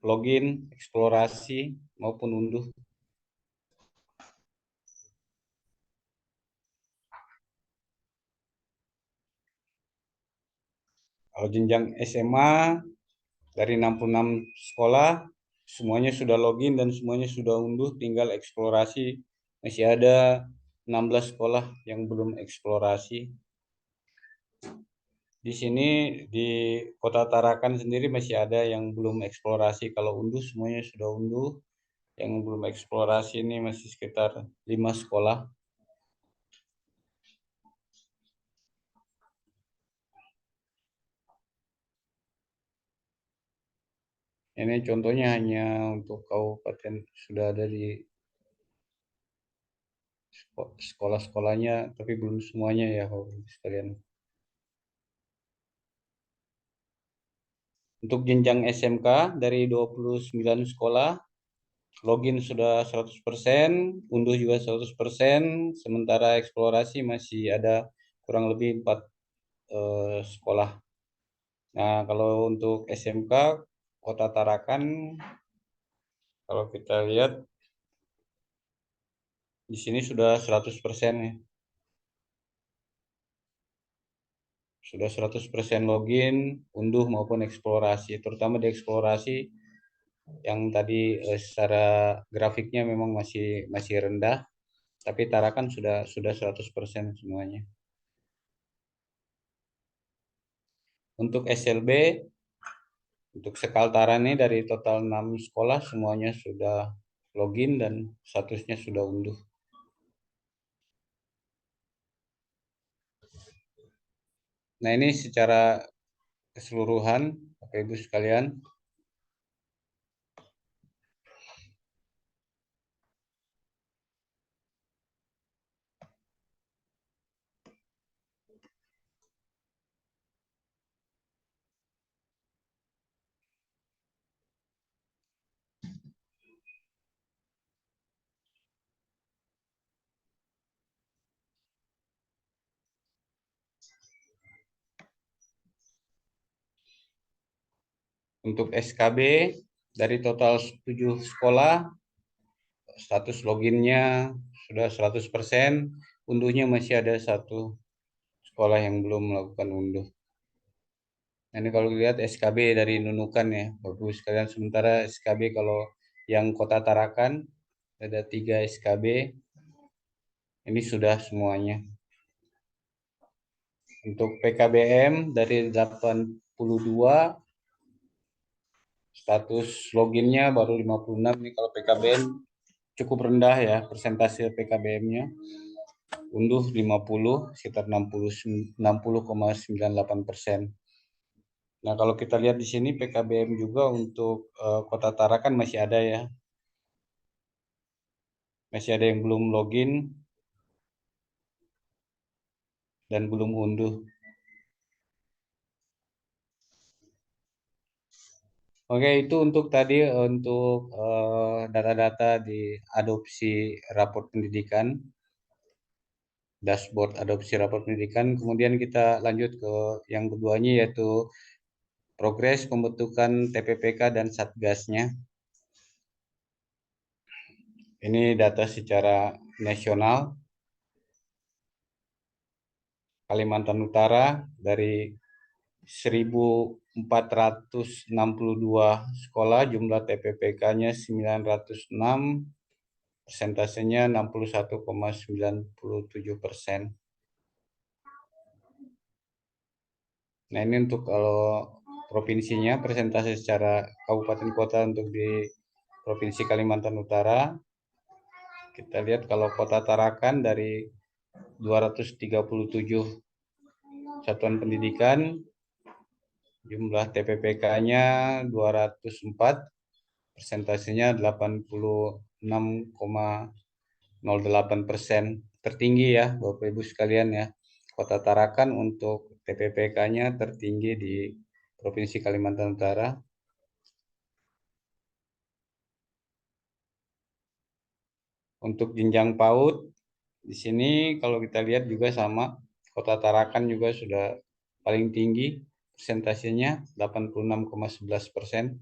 login, eksplorasi maupun unduh. Kalau jenjang SMA dari 66 sekolah semuanya sudah login dan semuanya sudah unduh, tinggal eksplorasi. Masih ada 16 sekolah yang belum eksplorasi. Di sini di Kota Tarakan sendiri masih ada yang belum eksplorasi. Kalau unduh semuanya sudah unduh. Yang belum eksplorasi ini masih sekitar 5 sekolah. Ini contohnya hanya untuk kabupaten, sudah ada di sekolah-sekolahnya, tapi belum semuanya ya sekalian. Untuk jenjang SMK dari 29 sekolah, login sudah 100%, unduh juga 100%, sementara eksplorasi masih ada kurang lebih 4 sekolah. Nah, kalau untuk SMK Kota Tarakan, kalau kita lihat di sini sudah 100% ya. Sudah 100% login, unduh maupun eksplorasi. Terutama di eksplorasi yang tadi secara grafiknya memang masih rendah, tapi Tarakan sudah 100% semuanya. Untuk SLB, untuk sekaltara ini dari total 6 sekolah semuanya sudah login dan statusnya sudah unduh. Nah, ini secara keseluruhan, Bapak Ibu sekalian. Untuk SKB, dari total 7 sekolah, status loginnya sudah 100%, unduhnya masih ada 1 sekolah yang belum melakukan unduh. Nah, ini kalau lihat SKB dari Nunukan ya, Bapak Ibu sekalian. Sementara SKB kalau yang Kota Tarakan, ada 3 SKB, ini sudah semuanya. Untuk PKBM dari 82, status loginnya baru 56. Ini kalau PKBM cukup rendah ya persentase PKBM-nya. Unduh 50, sekitar 60,98%. Nah, kalau kita lihat di sini PKBM juga untuk Kota Tarakan masih ada ya. Masih ada yang belum login dan belum unduh. Oke, itu untuk tadi untuk data-data di adopsi raport pendidikan, dashboard adopsi raport pendidikan. Kemudian kita lanjut ke yang keduanya, yaitu progres pembentukan TPPK dan Satgasnya. Ini data secara nasional. Kalimantan Utara dari 1.462 sekolah, jumlah TPPK-nya 906, persentasenya 61,97%. Nah, ini untuk kalau provinsinya, persentase secara kabupaten kota untuk di Provinsi Kalimantan Utara. Kita lihat kalau Kota Tarakan dari 237 satuan pendidikan, jumlah TPPK-nya 204, persentasenya 86,08%. Tertinggi ya Bapak Ibu sekalian ya. Kota Tarakan untuk TPPK-nya tertinggi di Provinsi Kalimantan Utara. Untuk jenjang PAUD, di sini kalau kita lihat juga sama, Kota Tarakan juga sudah paling tinggi, persentasenya 86,11%.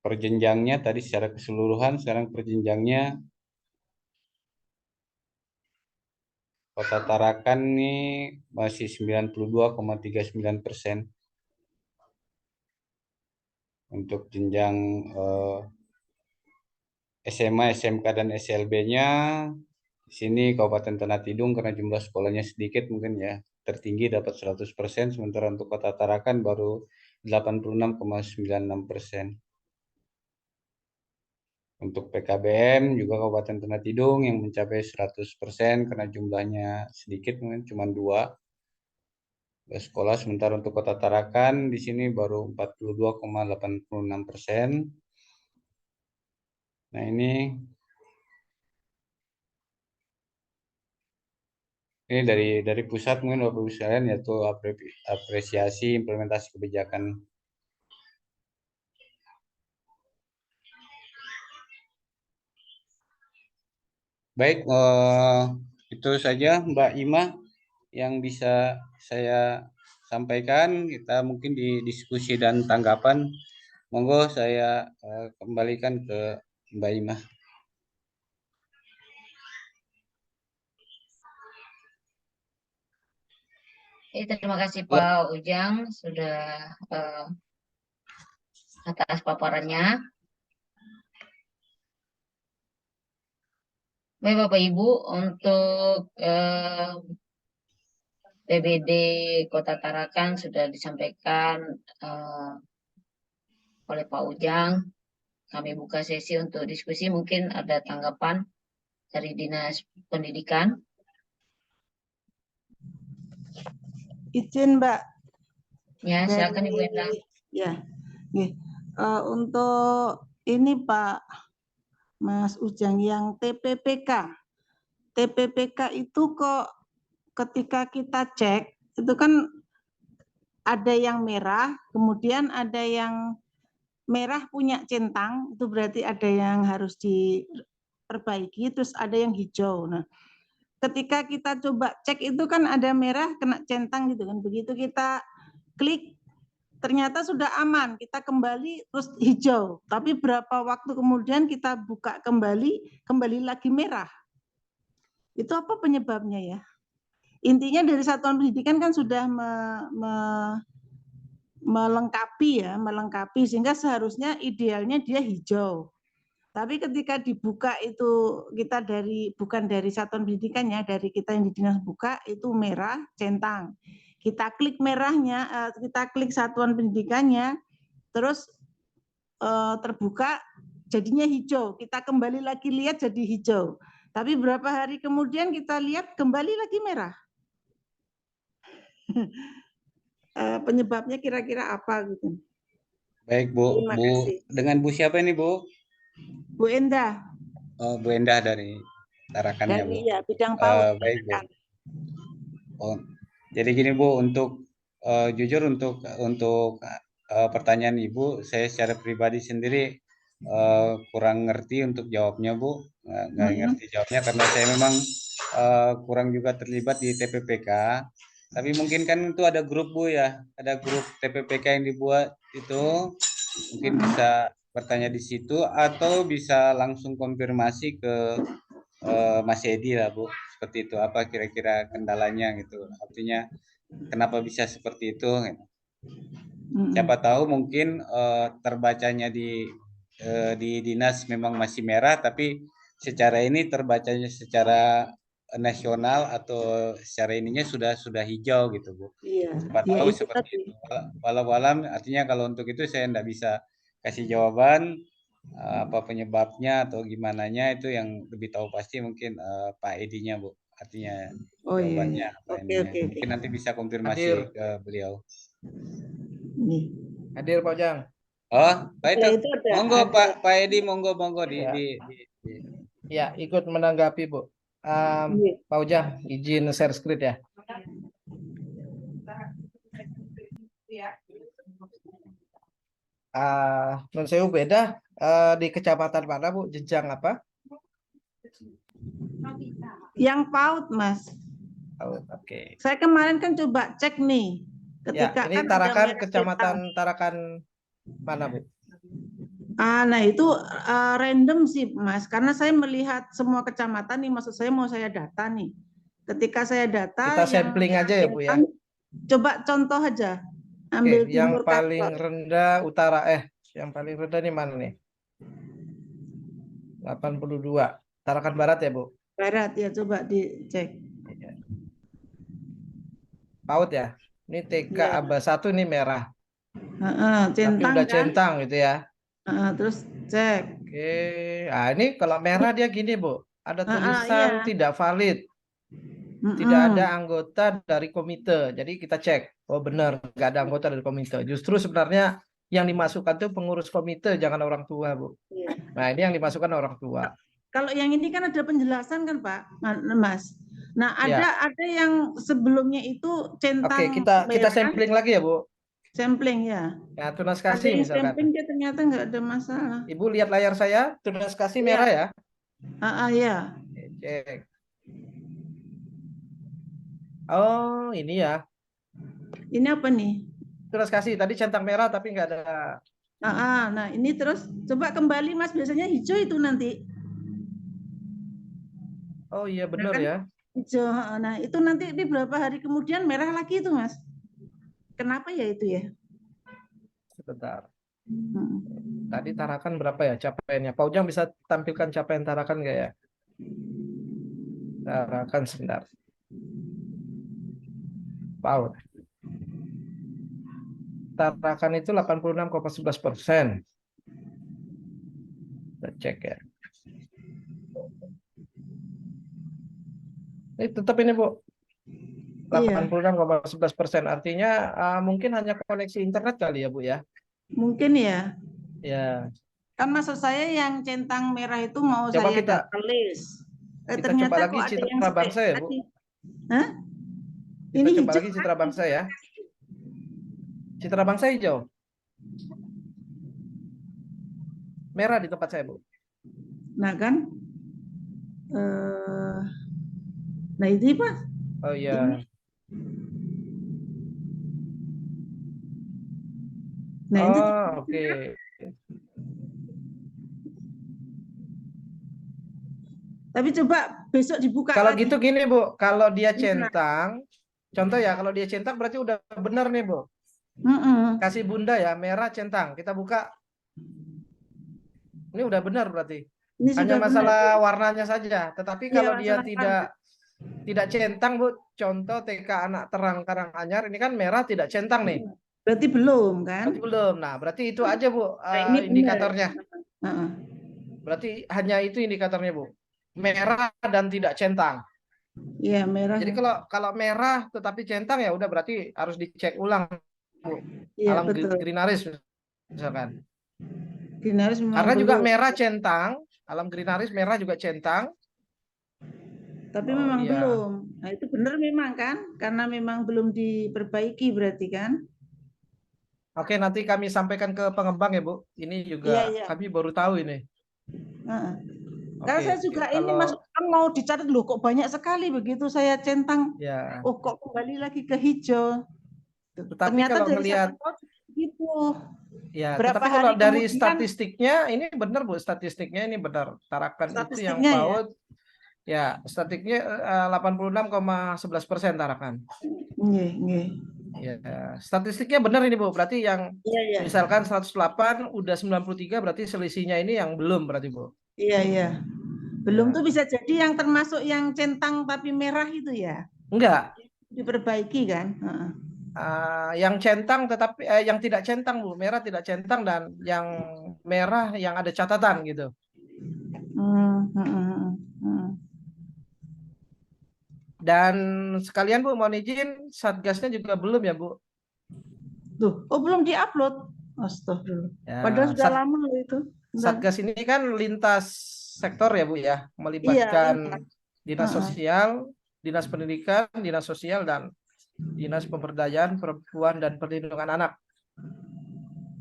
Perjenjangnya tadi secara keseluruhan, sekarang perjenjangnya Kota Tarakan ini masih 92,39%. Untuk jenjang SMA, SMK, dan SLB-nya, di sini Kabupaten Tanah Tidung karena jumlah sekolahnya sedikit mungkin ya, tertinggi dapat 100%, sementara untuk Kota Tarakan baru 86,96%. Untuk PKBM juga Kabupaten Tanah Tidung yang mencapai 100% karena jumlahnya sedikit, mungkin cuma 2 sekolah. Sementara untuk Kota Tarakan di sini baru 42,86%. Nah, ini dari pusat mungkin Bapak Ibu sekalian, yaitu apresiasi implementasi kebijakan. Baik, itu saja Mbak Ima yang bisa saya sampaikan. Kita mungkin di diskusi dan tanggapan, monggo saya kembalikan ke Mbak Ima. Terima kasih Pak Ujang sudah atas paparannya. Baik Bapak Ibu, untuk PBD Kota Tarakan sudah disampaikan oleh Pak Ujang. Kami buka sesi untuk diskusi, mungkin ada tanggapan dari Dinas Pendidikan. izin Mbak Ya, silakan Ibu dari Endang. ya. Nih, untuk ini Pak Mas Ujang yang TPPK. TPPK itu kok ketika kita cek itu kan ada yang merah, kemudian ada yang merah punya centang, itu berarti ada yang harus diperbaiki, terus ada yang hijau. Nah, ketika kita coba cek itu kan ada merah kena centang gitu kan. Begitu kita klik ternyata sudah aman, kita kembali terus hijau. Tapi berapa waktu kemudian kita buka kembali lagi merah. Itu apa penyebabnya ya? Intinya dari satuan pendidikan kan sudah melengkapi sehingga seharusnya idealnya dia hijau. Tapi ketika dibuka itu kita bukan dari satuan pendidikannya, dari kita yang di dinas buka itu merah centang. Kita klik merahnya, kita klik satuan pendidikannya, terus terbuka jadinya hijau. Kita kembali lagi lihat jadi hijau. Tapi berapa hari kemudian kita lihat kembali lagi merah. Penyebabnya kira-kira apa gitu? Baik Bu, Terima Bu kasih. dengan Bu siapa ini Bu? Bu Endah Oh, Bu Endah dari Tarakan ya Bu. dari ya bidang PAUD. Baik Bu. Oh, jadi gini Bu, untuk jujur untuk pertanyaan Ibu, saya secara pribadi sendiri kurang ngerti untuk jawabnya Bu, nggak ngerti jawabnya karena saya memang kurang juga terlibat di TPPK. Tapi mungkin kan itu ada grup Bu ya, ada grup TPPK yang dibuat itu, mungkin bisa bertanya di situ atau bisa langsung konfirmasi ke Mas Edi lah Bu, seperti itu apa kira-kira kendalanya gitu, artinya kenapa bisa seperti itu. Siapa tahu mungkin terbacanya di dinas memang masih merah, tapi secara ini terbacanya secara nasional atau secara ininya sudah hijau gitu Bu. Iya, Siapa ya tahu itu seperti tadi. itu. Walau alam artinya kalau untuk itu saya tidak bisa kasih jawaban apa penyebabnya atau gimananya, itu yang lebih tahu pasti mungkin Pak Edinya Bu. Artinya Oh iya, jawabannya iya. apa Oke, ininya. oke, oke. Mungkin nanti bisa konfirmasi Hadir. ke beliau. Nih. Hadir Pak Ujang. Oh, Pak itu. Itu ada, Monggo Pak Edi, monggo Ya. di. Ya, ikut menanggapi Bu. Pak Ujang, izin share screen ya. Non sewu beda di kecamatan mana Bu? Jenjang apa? Yang PAUD Mas. Oh, oke. Saya kemarin kan coba cek nih. Ya, Ketika ini kan Tarakan, ada kecamatan Tarakan mana Bu? Nah itu random sih Mas, karena saya melihat semua kecamatan nih, maksud saya mau saya data nih. Ketika saya data Kita sampling aja ya Bu ya. Coba contoh aja. Oke, Ambil yang timur paling Kapor. rendah utara yang paling rendah nih mana nih? 82. Tarakan Barat ya Bu? Barat ya, coba dicek. PAUD ya. Ini TK Ya. Aba 1 ini merah. Centang, tapi udah kan? centang gitu ya. Terus cek. Oke, nah ini kalau merah dia gini Bu, ada tulisan Iya. tidak valid, tidak ada anggota dari komite. Jadi kita cek, oh benar nggak ada anggota dari komite. Justru sebenarnya yang dimasukkan tuh pengurus komite, jangan orang tua Bu. Iya. Nah ini yang dimasukkan orang tua. Kalau yang ini kan ada penjelasan kan Pak, Mas. Nah Ya. ada yang sebelumnya itu centang. Oke, kita sampling lagi ya Bu. Sampling ya. Ya, tunas Ada kasih yang misalkan. sampling dia ternyata nggak ada masalah. Ibu lihat layar saya, tunas kasih merah ya. Ya. Cek. Oh ini ya. Ini apa nih? Tunas kasih tadi centang merah tapi nggak ada. Nah ini terus coba kembali Mas, biasanya hijau itu nanti. Oh iya benar kan? ya. Hijau. Nah itu nanti di berapa hari kemudian merah lagi itu Mas. Kenapa ya itu ya? Sebentar. Tadi Tarakan berapa ya capaiannya? Pak Ujang bisa tampilkan capaian Tarakan nggak ya? Tarakan sebentar. PAUD. Tarakan itu 86,11%. Kita cek ya. Ini tetap ini Bu. Iya, 86,11%. Artinya mungkin hanya koneksi internet kali ya Bu ya. mungkin ya. Ya, Kan maksud saya yang centang merah itu mau coba saya kita data list. kita coba Ternyata lagi kok ada yang Citra seperti Bangsa ya Bu. tadi. Hah? Kita Ini coba hijau lagi kan? Citra Bangsa ya. Citra Bangsa hijau. Merah di tempat saya Bu. Nah kan, nah itu Pak. Oh iya. Nah itu Oh oke. tapi coba besok dibuka Kalau lagi. gitu gini Bu, kalau dia centang, contoh ya, kalau dia centang berarti udah benar nih Bu. Kasih Bunda ya, merah centang. Kita buka. Ini udah benar berarti. Ini Hanya sudah masalah benar. warnanya saja. Tetapi Iya, kalau dia masalah tidak centang Bu, contoh TK Anak Terang Karanganyar ini kan merah tidak centang nih. Berarti belum kan? Berarti belum. Nah, berarti itu aja Bu Nah, ini indikatornya. benar. Berarti hanya itu indikatornya Bu. Merah dan tidak centang. Iya, merah. Jadi kalau merah tetapi centang ya udah berarti harus dicek ulang Bu. Iya, Alam betul. Greenaris misalkan. Greenaris memang Karena juga belum. merah centang, Alam Greenaris merah juga centang. Tapi Oh, memang iya. belum. Nah, itu benar memang kan? Karena memang belum diperbaiki berarti kan? Oke, nanti kami sampaikan ke pengembang ya Bu. Ini juga Iya. kami baru tahu ini. Karena Oke, saya juga ini kalau masukkan mau dicatat loh kok banyak sekali begitu saya centang. ya. Oh kok kembali lagi ke hijau. Tetapi Ternyata kalau dari ngelihat satu tahun gitu. ya, Berapa tetapi kalau hari dari kemudian statistiknya ini benar Bu, statistiknya ini benar. Tarakan itu yang statistiknya ya. PAUD ya, statistiknya 86,11% Tarakan. Iya. Ya, statistiknya benar ini Bu. Berarti yang Iya. misalkan 108 udah 93 berarti selisihnya ini yang belum berarti Bu. Iya. Belum Ya. tuh bisa jadi yang termasuk yang centang tapi merah itu ya. Enggak. Diperbaiki kan? Yang centang tetapi yang tidak centang Bu, merah tidak centang dan yang merah yang ada catatan gitu. Dan sekalian Bu mohon izin Satgasnya juga belum ya Bu. Tuh, oh belum diupload. Astagfirullah. Ya, Padahal sudah lama loh itu. Satgas ini kan lintas sektor ya Bu ya, melibatkan dinas sosial, dinas pendidikan, dinas sosial dan dinas pemberdayaan perempuan dan perlindungan anak.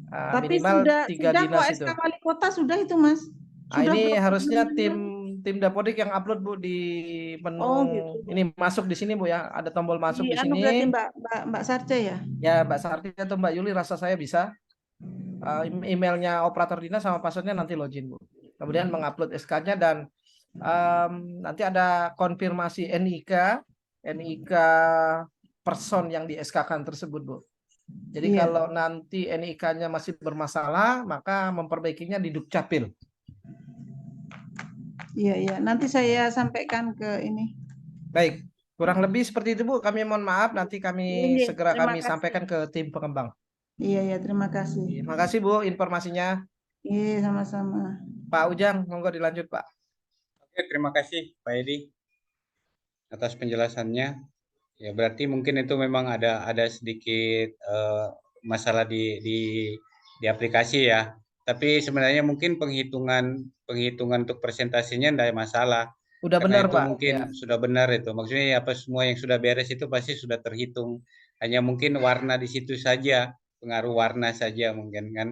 Tapi Minimal sudah 3 kok dinas itu. SK Wali Kota sudah itu Mas. Sudah Ini berapa harusnya bulan? tim Dapodik yang upload Bu di menu gitu. ini masuk di sini Bu ya, ada tombol masuk di sini. Berarti Mbak Sarce ya? Ya Mbak Sarti atau Mbak Yuli rasa saya bisa. Emailnya operator dinas sama passwordnya nanti login Bu. Kemudian mengupload SK-nya dan nanti ada konfirmasi NIK person yang di SK-kan tersebut Bu. Jadi kalau nanti NIK-nya masih bermasalah maka memperbaikinya di Dukcapil. Iya. Nanti saya sampaikan ke ini. Baik, kurang lebih seperti itu Bu. Kami mohon maaf, nanti kami segera terima kasih. sampaikan ke tim pengembang. Iya, terima kasih. Terima kasih Bu informasinya. Iya, sama-sama. Pak Ujang, monggo dilanjut Pak. Oke, terima kasih Pak Edi atas penjelasannya. Ya berarti mungkin itu memang ada sedikit masalah di aplikasi ya. Tapi sebenarnya mungkin penghitungan untuk presentasinya tidak masalah. Udah Karena benar itu Pak. mungkin sudah benar itu. Maksudnya apa semua yang sudah beres itu pasti sudah terhitung. Hanya mungkin warna di situ saja, pengaruh warna saja mungkin kan.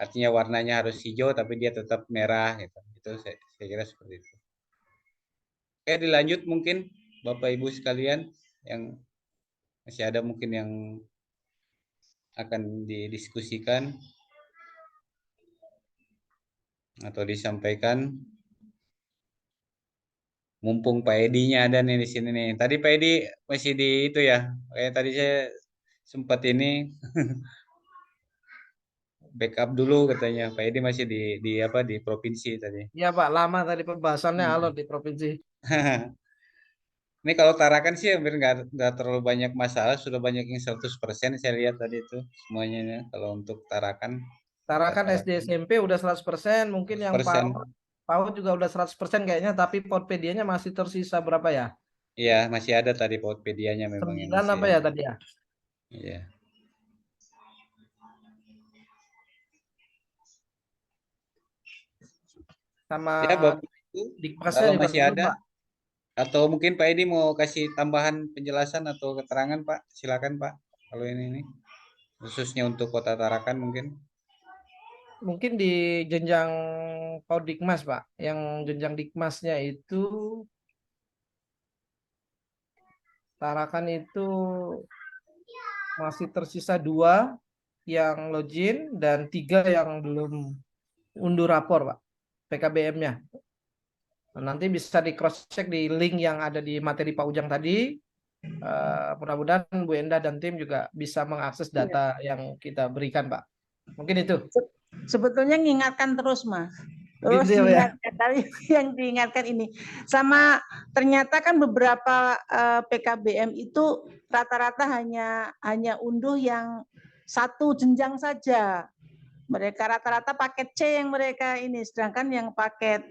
Artinya warnanya harus hijau tapi dia tetap merah gitu. Itu saya kira seperti itu. Oke, dilanjut mungkin Bapak Ibu sekalian yang masih ada mungkin yang akan didiskusikan atau disampaikan. Mumpung Pak Edi-nya ada nih di sini nih. Tadi Pak Edi masih di itu ya. Kayak tadi saya sempat ini backup dulu katanya. Pak Edi masih di provinsi tadi. Iya Pak, lama tadi pembahasannya alot di provinsi. Ini kalau Tarakan sih hampir nggak terlalu banyak masalah. Sudah banyak yang 100% saya lihat tadi itu semuanya ya. Kalau untuk Tarakan. Tarakan SD SMP udah 100%. Mungkin yang PAUD juga udah 100% kayaknya. Tapi Podpedia-nya masih tersisa berapa ya? Iya, masih ada tadi Pautpedia-nya memang yang 9 masih apa ya ada. tadi ya? Iya. Sama Ya, Bapak Ibu, Dikmasnya kalau juga masih belum, ada, Pak. atau mungkin Pak Edi mau kasih tambahan penjelasan atau keterangan, Pak? Silakan, Pak. Kalau ini khususnya untuk Kota Tarakan mungkin. Mungkin di jenjang Paudikmas, Pak. Yang jenjang Dikmasnya itu Tarakan itu masih tersisa 2 yang login dan 3 yang belum unduh rapor, Pak. PKBM-nya. Nanti bisa di cross check di link yang ada di materi Pak Ujang tadi. Mudah-mudahan Bu Enda dan tim juga bisa mengakses data yang kita berikan, Pak. Mungkin itu. Sebetulnya mengingatkan terus, Mas. Terus Gitu ya. diingatkan, tapi yang diingatkan ini. Sama ternyata kan beberapa PKBM itu rata-rata hanya unduh yang satu jenjang saja. Mereka rata-rata paket C yang mereka ini, sedangkan yang paket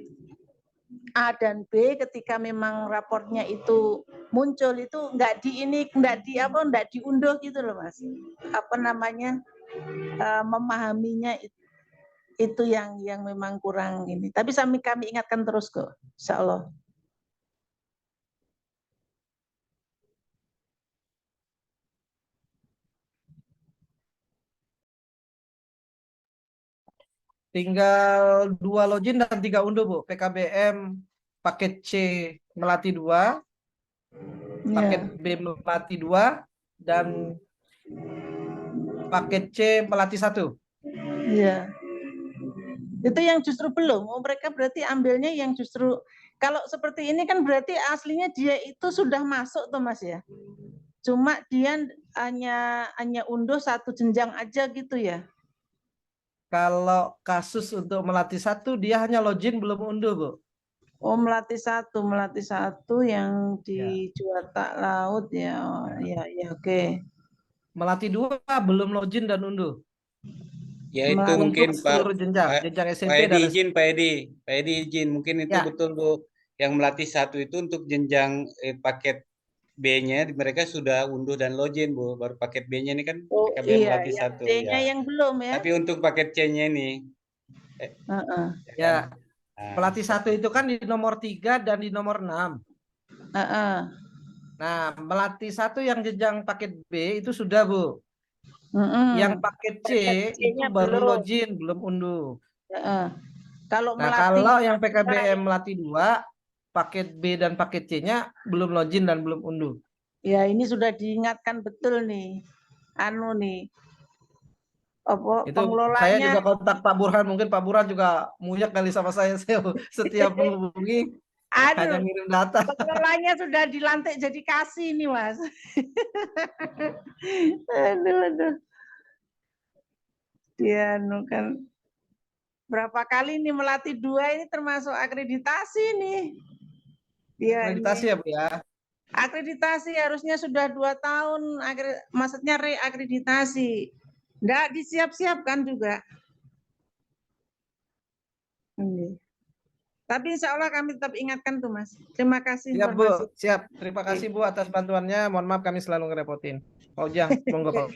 A dan B ketika memang raportnya itu muncul itu enggak diunduh gitu loh, Mas. Apa namanya? Memahaminya itu yang memang kurang ini. Tapi kami ingatkan terus kok, insya Allah. Tinggal 2 login dan 3 unduh, Bu. PKBM paket C Melati 2, paket B Melati 2, dan paket C Melati 1. Iya. Itu yang justru belum. Mereka berarti ambilnya yang justru, kalau seperti ini kan berarti aslinya dia itu sudah masuk tuh, Mas ya. Cuma dia hanya unduh satu jenjang aja gitu ya. Kalau kasus untuk Melati 1 dia hanya login belum unduh, Bu. Oh, Melati 1 yang di Juwata Laut ya. Oh, ya, oke. Melati 2 belum login dan unduh. Ya itu mungkin seluruh jenjang SMP dan izin Pak Edi izin mungkin itu betul Bu. Yang Melati 1 itu untuk jenjang paket B-nya mereka sudah unduh dan login Bu. Baru paket B-nya ini kan PKBM Melati 1 D-nya yang belum ya. Tapi untuk paket C-nya ini ya. Melati 1 itu kan di nomor 3 dan di nomor 6. Nah, Melati 1 yang jenjang paket B itu sudah, Bu. Yang paket C itu baru login, belum unduh. Kalau kalau yang PKBM Melati 2, paket B dan paket C-nya belum login dan belum unduh. Ya, ini sudah diingatkan betul nih. Itu pengelolanya. Saya juga kontak Pak Burhan, mungkin Pak Burhan juga muyak kali sama saya setiap menghubungi hanya ngirim data. Pengelolanya sudah dilantik jadi kasih nih, Mas. aduh. Dia kan berapa kali nih Melati 2 ini termasuk akreditasi nih. Akreditasi ya, Bu ya. Akreditasi harusnya sudah 2 tahun, maksudnya reakreditasi. Enggak disiap-siapkan juga. Tapi insya Allah kami tetap ingatkan tuh, Mas. Terima kasih. Siap, Bu. Siap. Terima kasih, Bu, atas bantuannya. Mohon maaf kami selalu ngerepotin. Pak Ujang, monggo, Pak.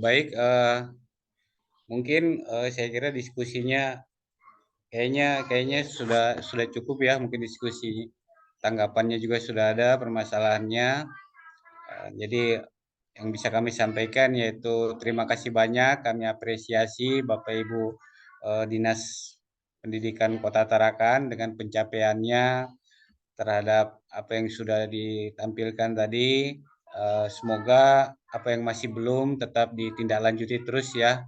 Baik, mungkin saya kira diskusinya kayaknya sudah cukup ya, mungkin diskusi tanggapannya juga sudah ada permasalahannya. Jadi yang bisa kami sampaikan yaitu terima kasih banyak, kami apresiasi Bapak Ibu Dinas Pendidikan Kota Tarakan dengan pencapaiannya terhadap apa yang sudah ditampilkan tadi. Semoga apa yang masih belum tetap ditindaklanjuti terus ya.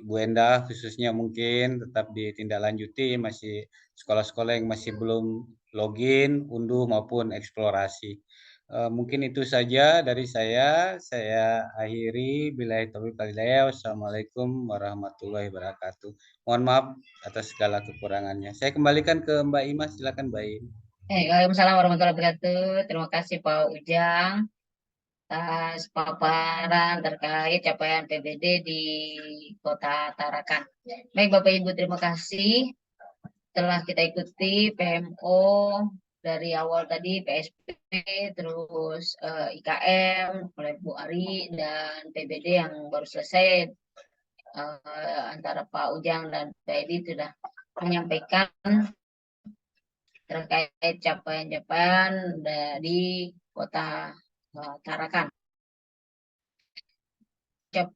Bu Enda khususnya mungkin tetap ditindaklanjuti, masih sekolah-sekolah yang masih belum login, unduh maupun eksplorasi. Mungkin itu saja dari saya. Saya akhiri. Billahi taufiq wal hidayah. Wassalamualaikum warahmatullahi wabarakatuh. Mohon maaf atas segala kekurangannya. Saya kembalikan ke Mbak Ima. Silakan Mbak Ima. Waalaikumsalam warahmatullahi wabarakatuh. Terima kasih Pak Ujang atas paparan terkait capaian PBD di Kota Tarakan. Baik Bapak Ibu, terima kasih. telah kita ikuti PMO dari awal tadi PSP, terus IKM oleh Bu Ari dan PBD yang baru selesai, antara Pak Ujang dan Pak Edi sudah menyampaikan terkait capaian-capaian di Kota Tarakan.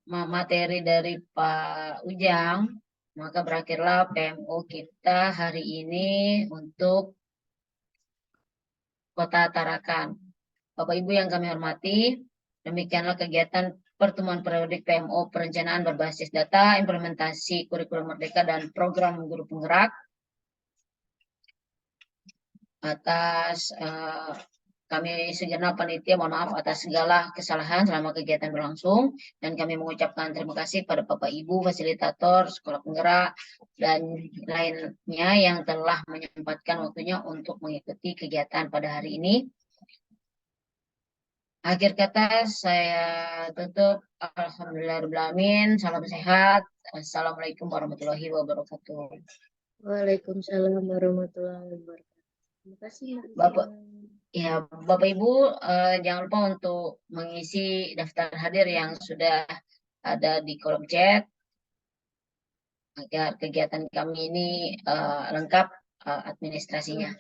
Materi dari Pak Ujang, maka berakhirlah PMO kita hari ini untuk Kota Tarakan. Bapak Ibu yang kami hormati, demikianlah kegiatan pertemuan periodik PMO perencanaan berbasis data, implementasi kurikulum merdeka dan program guru penggerak. Atas kami segenap panitia mohon maaf atas segala kesalahan selama kegiatan berlangsung, dan kami mengucapkan terima kasih pada Bapak Ibu fasilitator sekolah penggerak dan lainnya yang telah menyempatkan waktunya untuk mengikuti kegiatan pada hari ini. Akhir kata saya tutup. Alhamdulillahirrahmanirrahim. Salam sehat. Assalamualaikum warahmatullahi wabarakatuh. Waalaikumsalam warahmatullahi wabarakatuh. Terima kasih, Bapak. Ya, Bapak Ibu, jangan lupa untuk mengisi daftar hadir yang sudah ada di kolom chat agar kegiatan kami ini lengkap administrasinya.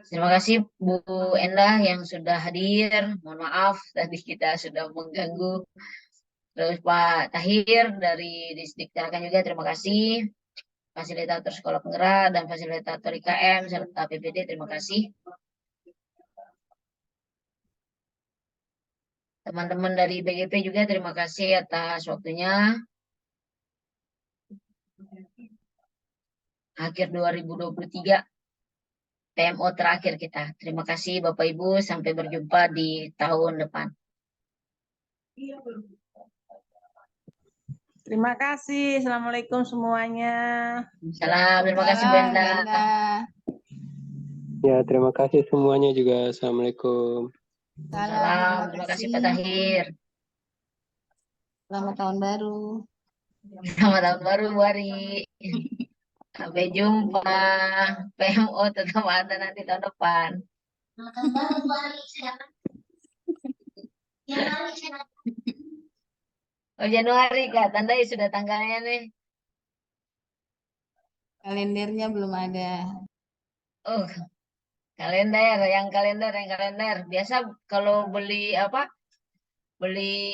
Terima kasih Bu Endah yang sudah hadir. Mohon maaf tadi kita sudah mengganggu. Terus Pak Tahir dari Distrik Tarakan juga terima kasih. Fasilitator Sekolah Penggerak dan fasilitator IKM serta PPD terima kasih. Teman-teman dari BGP juga terima kasih atas waktunya. Akhir 2023 PMO terakhir kita. Terima kasih Bapak Ibu, sampai berjumpa di tahun depan. Terima kasih. Assalamualaikum semuanya. Salam, terima kasih Brenda. Ya, terima kasih semuanya juga. Assalamualaikum. Salam, terima kasih Pak Tahir. Selamat tahun baru. Selamat tahun baru Bu Ari. Sampai jumpa. PMO tetap ada nanti tahun depan. Oh, Januari Kak, tandai sudah tanggalnya nih. Kalendernya belum ada. Oh, kalender. Biasa kalau beli apa? Beli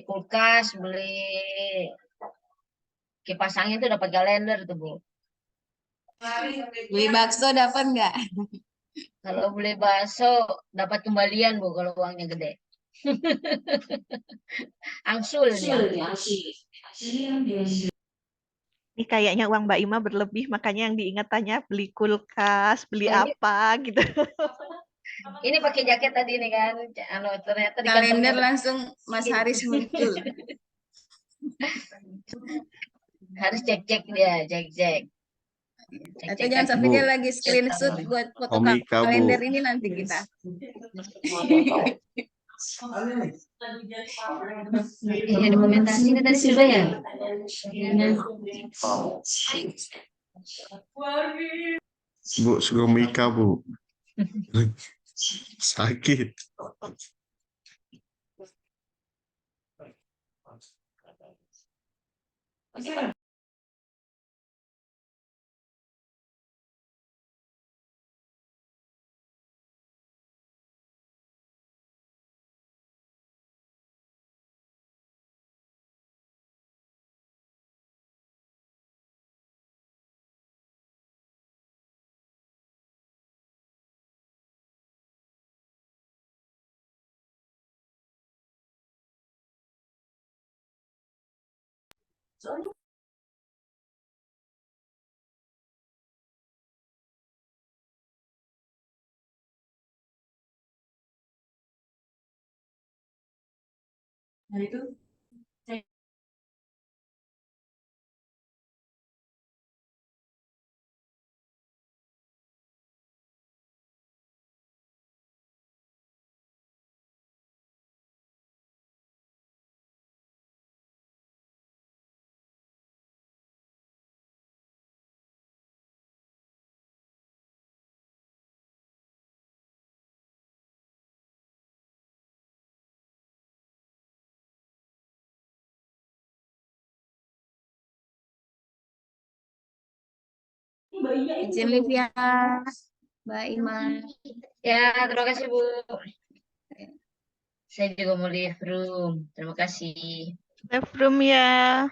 kulkas, beli kipas angin itu dapat kalender tuh, Bu. Beli bakso dapat nggak? Kalau beli bakso dapat kembalian, Bu, kalau uangnya gede. Angsul nih. Ini kayaknya uang Mbak Ima berlebih, makanya yang diingatannya beli kulkas, beli Nah, apa gitu. Ini pakai jaket tadi nih kan, ternyata di Kalender kantongnya langsung Mas Haris muncul. harus cek dia, cek. Atau jangan sampai dia lagi screenshot buat foto kalender ini nanti kita. Iya, dokumentasi ini tadi sudah ya. Bu, Sugomika, Bu. Sakit. Nah itu Izin live ya, Mbak Ima. Ya, terima kasih Bu. Saya juga mau live room. Terima kasih. Live room ya.